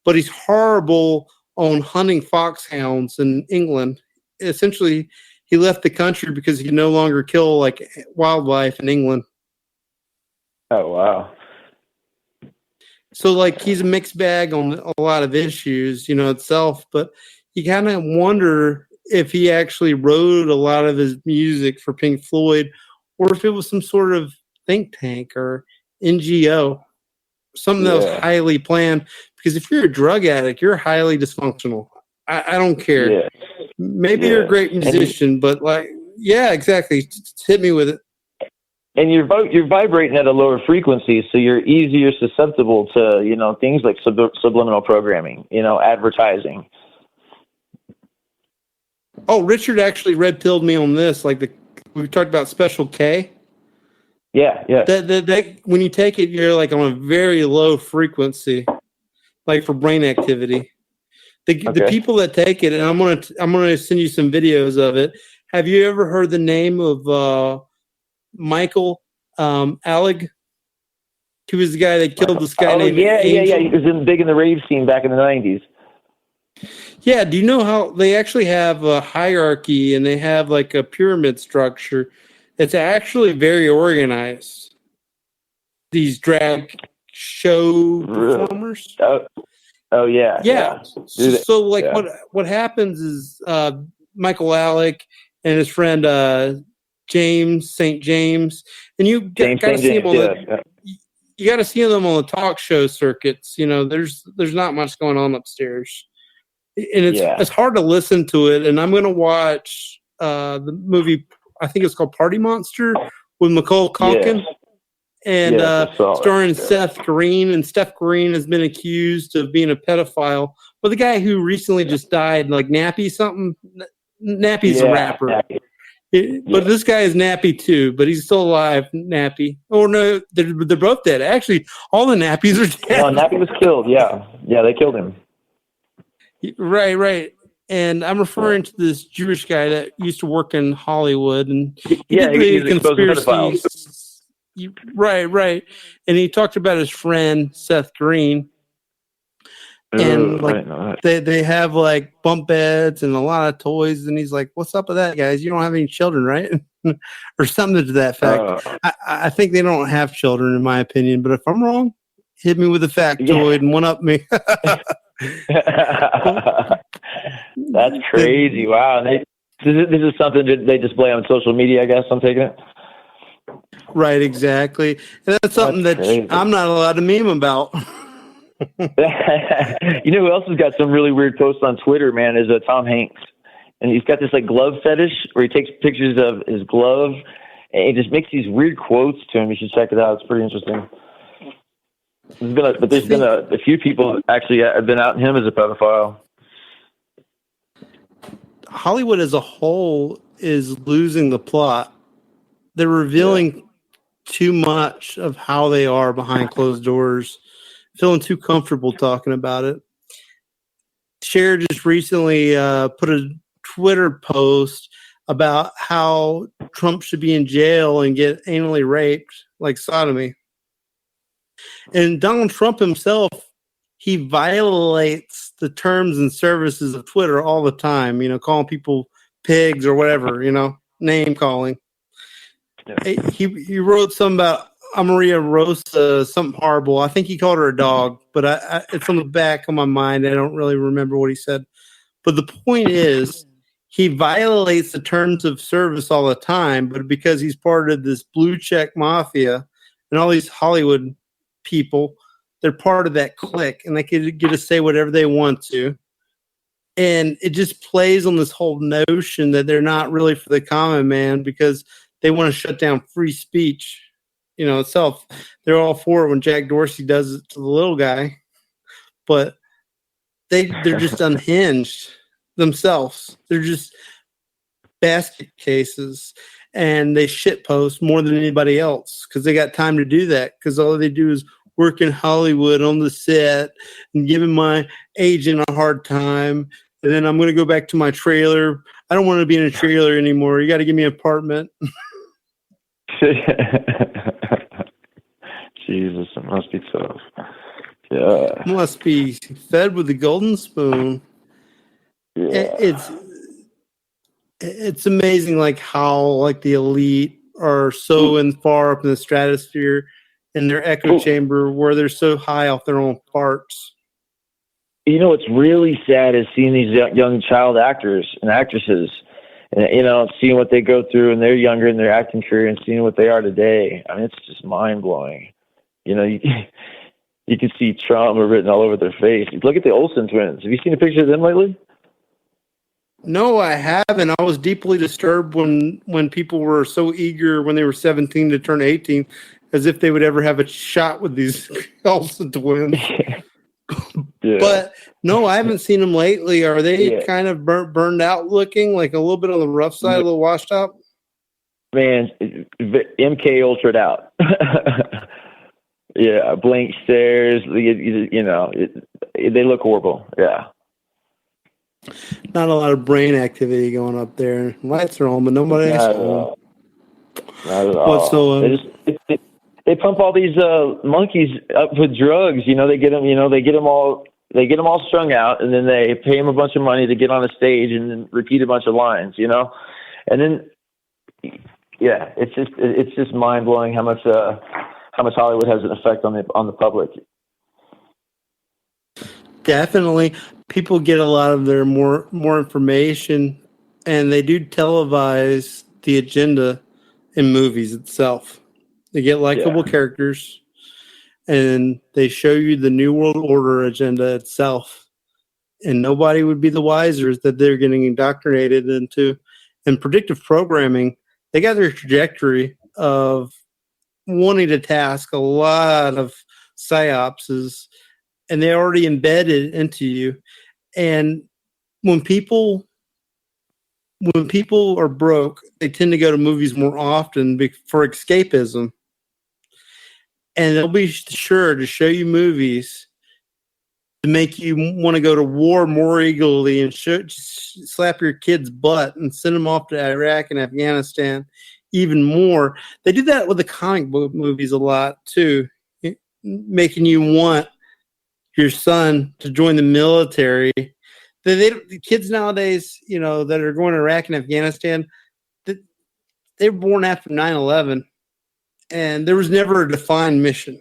but he's horrible on hunting foxhounds in England. Essentially, he left the country because he could no longer kill like wildlife in England. Oh wow. So, like, he's a mixed bag on a lot of issues, you know, itself. But you kind of wonder if he actually wrote a lot of his music for Pink Floyd, or if it was some sort of think tank or NGO, something that was highly planned. Because if you're a drug addict, you're highly dysfunctional. I don't care. Yeah. Maybe you're a great musician, but like, yeah, exactly. Just hit me with it. And you're vibrating at a lower frequency, so you're easier susceptible to, you know, things like subliminal programming, you know, advertising. Oh, Richard actually red-pilled me on this. Like we talked about Special K. Yeah. That when you take it, you're like on a very low frequency, like for brain activity. The people that take it, and I'm gonna send you some videos of it. Have you ever heard the name of Michael Alec? He was the guy that killed this guy named Angel. He was big in the rave scene back in the 90s. Yeah, do you know how they actually have a hierarchy and they have like a pyramid structure? It's actually very organized. These drag show performers. Oh yeah. Yeah. So like what happens is Michael Alec and his friend St. James, and you got to see him on you got to see them on the talk show circuits. You know, there's not much going on upstairs, and it's hard to listen to it. And I'm going to watch the movie. I think it's called Party Monster with Macaulay Culkin and starring Seth Green. And Seth Green has been accused of being a pedophile. But the guy who recently just died, like Nappy's a rapper. Nappy. But this guy is Nappy too, but he's still alive, Nappy. Oh no, they're both dead. Actually, all the Nappies are dead. No, Nappy was killed. Yeah, they killed him. Right. And I'm referring to this Jewish guy that used to work in Hollywood, and he did the conspiracies. Right. And he talked about his friend Seth Green. And they have like bunk beds and a lot of toys, and he's like, "What's up with that, guys? You don't have any children, right?" or something to that fact. I think they don't have children, in my opinion. But if I'm wrong, hit me with a factoid and one up me. That's crazy! Wow, this is something that they display on social media. I guess I'm taking it. Right, exactly, and that's something that I'm not allowed to meme about. You know who else has got some really weird posts on Twitter, man, is Tom Hanks. And he's got this like glove fetish where he takes pictures of his glove and he just makes these weird quotes to him. You should check it out. It's pretty interesting. There's been a few people actually have been out him as a pedophile. Hollywood as a whole is losing the plot. They're revealing too much of how they are behind closed doors, feeling too comfortable talking about it. Cher just recently put a Twitter post about how Trump should be in jail and get anally raped, like sodomy. And Donald Trump himself, he violates the terms and services of Twitter all the time, calling people pigs or whatever, name calling. Yeah. He wrote something about Maria Rosa, something horrible. I think he called her a dog, but it's on the back of my mind. I don't really remember what he said. But the point is, he violates the terms of service all the time, but because he's part of this blue check mafia and all these Hollywood people, they're part of that clique and they get to say whatever they want to. And it just plays on this whole notion that they're not really for the common man because they want to shut down free speech, itself. They're all for it when Jack Dorsey does it to the little guy, but they're just unhinged themselves. They're just basket cases and they shitpost more than anybody else because they got time to do that because all they do is work in Hollywood on the set and giving my agent a hard time. And then I'm going to go back to my trailer. I don't want to be in a trailer anymore. You got to give me an apartment. Jesus, it must be tough. Yeah. Must be fed with the golden spoon. Yeah. It's amazing like how like the elite are so far up in the stratosphere in their echo chamber where they're so high off their own farts. What's really sad is seeing these young child actors and actresses and, seeing what they go through and they're younger in their acting career and seeing what they are today. I mean, it's just mind blowing. You can see trauma written all over their face. Look at the Olsen twins. Have you seen a picture of them lately? No, I haven't. I was deeply disturbed when people were so eager when they were 17 to turn 18 as if they would ever have a shot with these Olsen twins. Yeah. But no, I haven't seen them lately. Are they kind of burned out looking, like a little bit on the rough side, a little washed up? Man, MK ultra'd out. Yeah, blank stares. They look horrible. Yeah. Not a lot of brain activity going up there. Lights are on, but nobody's home. Not at all. They pump all these monkeys up with drugs. They get them all strung out, and then they pay them a bunch of money to get on a stage and then repeat a bunch of lines. And then it's just mind blowing how much Hollywood has an effect on the public. Definitely, people get a lot of their more information, and they do televise the agenda in movies itself. They get likable characters, and they show you the New World Order agenda itself. And nobody would be the wiser that they're getting indoctrinated into. And predictive programming, they got their trajectory of wanting to task a lot of psyopses, and they already embedded into you. And when people are broke, they tend to go to movies more often for escapism. And they'll be sure to show you movies to make you want to go to war more eagerly and slap your kid's butt and send them off to Iraq and Afghanistan even more. They do that with the comic book movies a lot too, making you want your son to join the military. The kids nowadays, that are going to Iraq and Afghanistan, they were born after 9/11. And there was never a defined mission.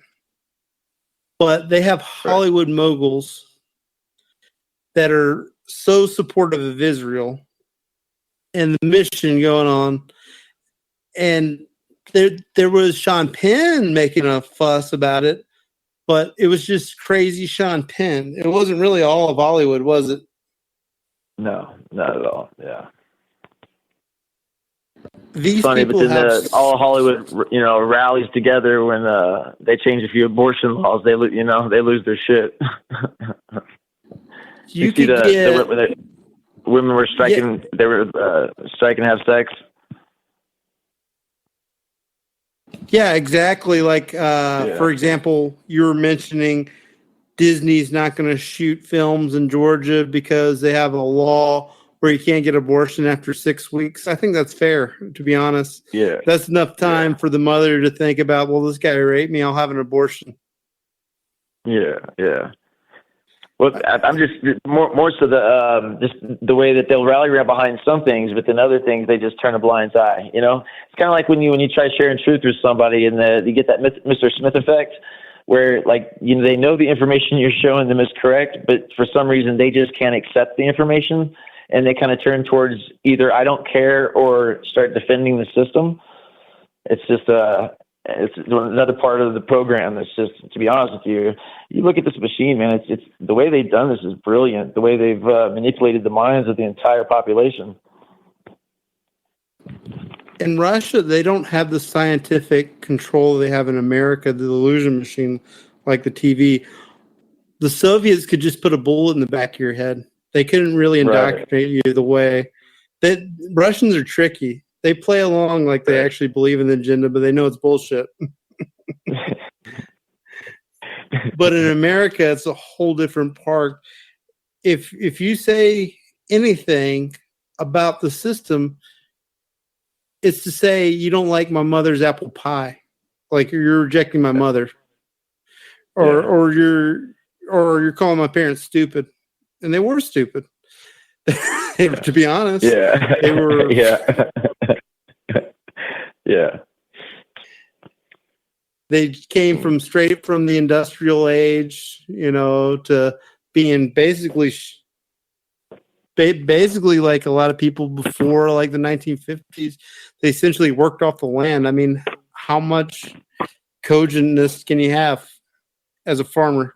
But they have Hollywood moguls that are so supportive of Israel and the mission going on. And there was Sean Penn making a fuss about it. but it was just crazy Sean Penn. It wasn't really all of Hollywood, was it? No, not at all. Yeah. These Funny, but people then have all Hollywood, rallies together when they change a few abortion laws. They lose their shit. you see could get the women were striking. They were striking to have sex. Yeah, exactly. Like, for example, you were mentioning Disney's not going to shoot films in Georgia because they have a law where you can't get abortion after 6 weeks. I think that's fair, to be honest. Yeah. That's enough time for the mother to think about, well, this guy raped me, I'll have an abortion. Yeah, yeah. Well, I'm just more so just the way that they'll rally around behind some things, but then other things they just turn a blind eye. It's kind of like when you try sharing truth with somebody and you get that Mr. Smith effect, where they know the information you're showing them is correct, but for some reason they just can't accept the information, and they kind of turn towards either I don't care or start defending the system. It's just it's another part of the program that's just, to be honest with you, you look at this machine, man, it's the way they've done this is brilliant. The way they've manipulated the minds of the entire population. In Russia, they don't have the scientific control they have in America, the illusion machine, like the TV. The Soviets could just put a bullet in the back of your head. They couldn't really indoctrinate you the way that Russians are tricky. They play along like they actually believe in the agenda, but they know it's bullshit. But in America, it's a whole different part. If you say anything about the system, it's to say you don't like my mother's apple pie, like you're rejecting my mother, or you're calling my parents stupid, and they were stupid. To be honest, they were. Yeah. They came from straight from the industrial age, to being basically like a lot of people before, like the 1950s. They essentially worked off the land. I mean, how much cogentness can you have as a farmer?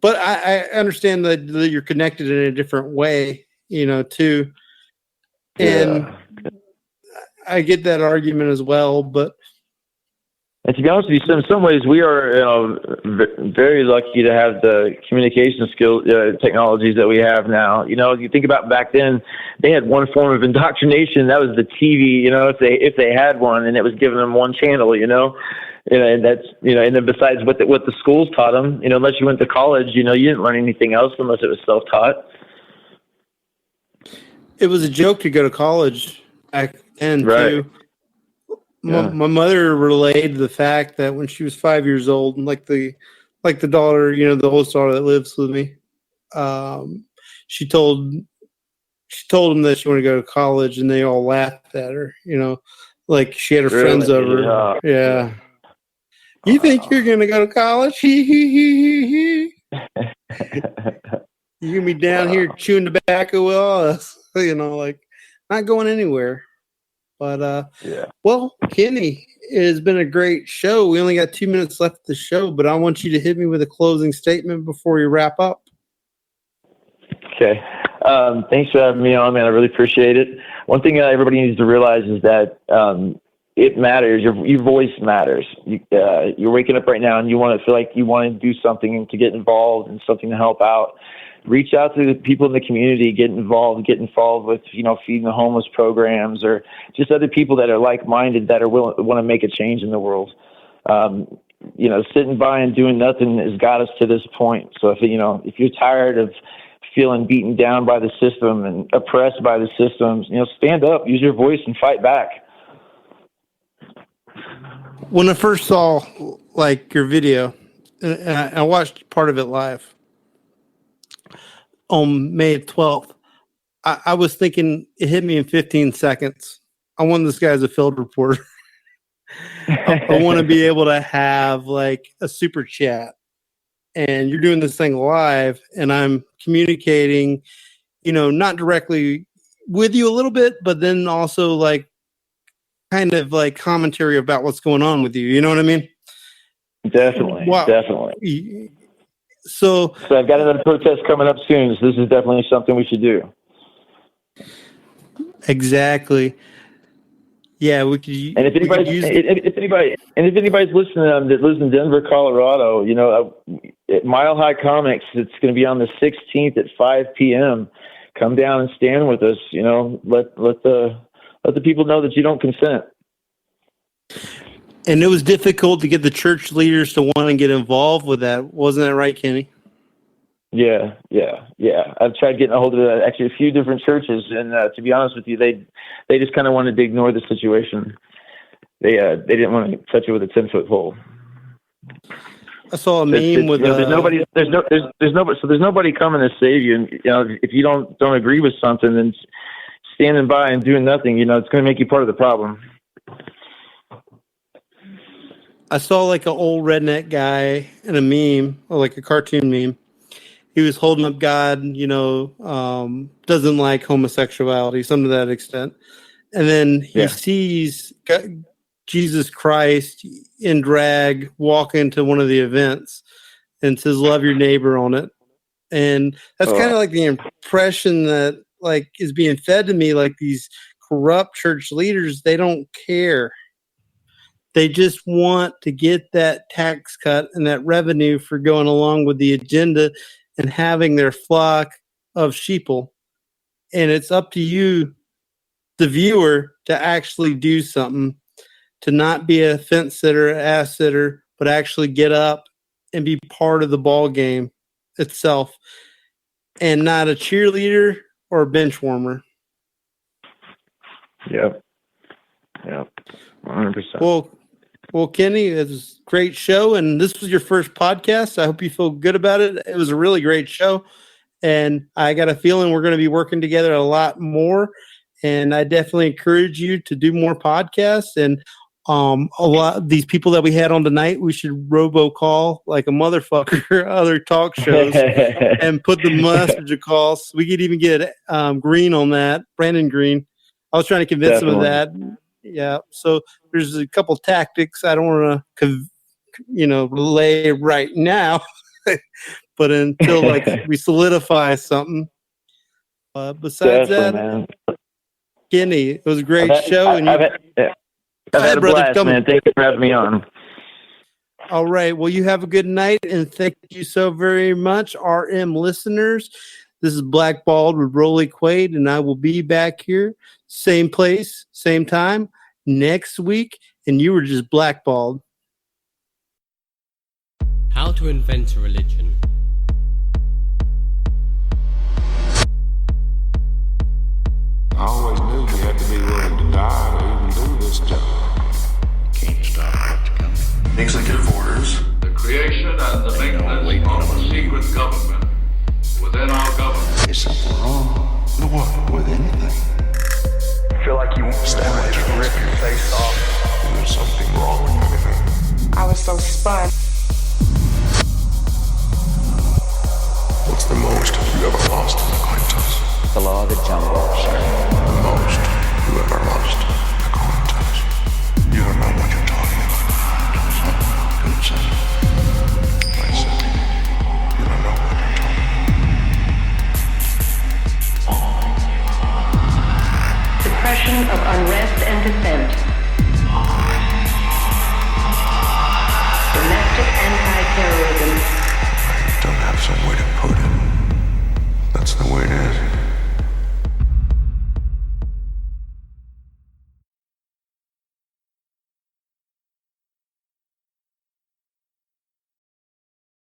But I understand that you're connected in a different way, too. And I get that argument as well, but. And to be honest with you, in some ways, we are very lucky to have the communication skill technologies that we have now. You think about back then, they had one form of indoctrination. That was the TV. If they had one, and it was giving them one channel. And that's and then besides what the schools taught them, unless you went to college, you didn't learn anything else unless it was self-taught. It was a joke to go to college back then too. My mother relayed the fact that when she was 5 years old, and like the daughter, the oldest daughter that lives with me, she told them that she wanted to go to college, and they all laughed at her. Like she had her friends over. Yeah. You think you're gonna go to college? You're gonna be down here chewing tobacco with us, like not going anywhere. But well, Kenny, it has been a great show. We only got 2 minutes left of the show, but I want you to hit me with a closing statement before you wrap up. Okay. Thanks for having me on, man. I really appreciate it. One thing everybody needs to realize is that it matters. Your voice matters. You're waking up right now and you want to feel like you want to do something and to get involved and something to help out. Reach out to the people in the community, get involved with, feeding the homeless programs or just other people that are like-minded that are want to make a change in the world. Sitting by and doing nothing has got us to this point. So if you're tired of feeling beaten down by the system and oppressed by the systems, stand up, use your voice and fight back. When I first saw your video, and I watched part of it live on May 12th, I was thinking it hit me in 15 seconds. I want this guy as a field reporter. I want to be able to have a super chat, and you're doing this thing live, and I'm communicating, not directly with you a little bit, but then also kind of commentary about what's going on with you. You know what I mean? Definitely. Wow. Definitely. So I've got another protest coming up soon, so this is definitely something we should do. exactly. Yeah, we could. And if anybody's listening that lives in Denver, Colorado, at Mile High Comics, it's going to be on the 16th at 5 p.m. Come down and stand with us. Let the people know that you don't consent. And it was difficult to get the church leaders to want to get involved with that. Wasn't that right, Kenny? Yeah. I've tried getting a hold of actually a few different churches, and to be honest with you, they just kind of wanted to ignore the situation. They didn't want to touch it with a 10-foot pole. I saw a meme with there's nobody coming to save you. And if you don't agree with something, then standing by and doing nothing, it's going to make you part of the problem. I saw like an old redneck guy in a meme, or like a cartoon meme. He was holding up God, doesn't like homosexuality, something to that extent. And then he sees Jesus Christ in drag walk into one of the events and says, "Love your neighbor" on it. And that's kind of like the impression that like is being fed to me, like these corrupt church leaders, they don't care. They just want to get that tax cut and that revenue for going along with the agenda and having their flock of sheeple. And it's up to you, the viewer, to actually do something, to not be a fence sitter, ass sitter, but actually get up and be part of the ball game itself and not a cheerleader or a bench warmer. Yep. 100%. Well, Kenny, it was a great show, and this was your first podcast. I hope you feel good about it. It was a really great show, and I got a feeling we're going to be working together a lot more, and I definitely encourage you to do more podcasts. And a lot of these people that we had on tonight, we should robocall like a motherfucker other talk shows and put the message of calls. We could even get Green on that, Brandon Green. I was trying to convince him of that. Yeah, so there's a couple tactics I don't want to, relay right now, but until like we solidify something. Besides that, man. Kenny, it was a great show, and I've had a blast, man. Thank you for having me on. All right, well, you have a good night, and thank you so very much, RM listeners. This is Blackballed with Rolly Quaid, and I will be back here, same place, same time, next week, and you were just blackballed. How to invent a religion. I always knew you had to be willing to die to even do this job. Can't stop what's coming. Executive orders. The creation and the maintenance of a secret government within our government. There's something wrong. What? With anything? Feel like you want to rip your face off. There's something wrong with anything. I was so spun. What's the most you ever lost an acquaintance? The law of the jungle.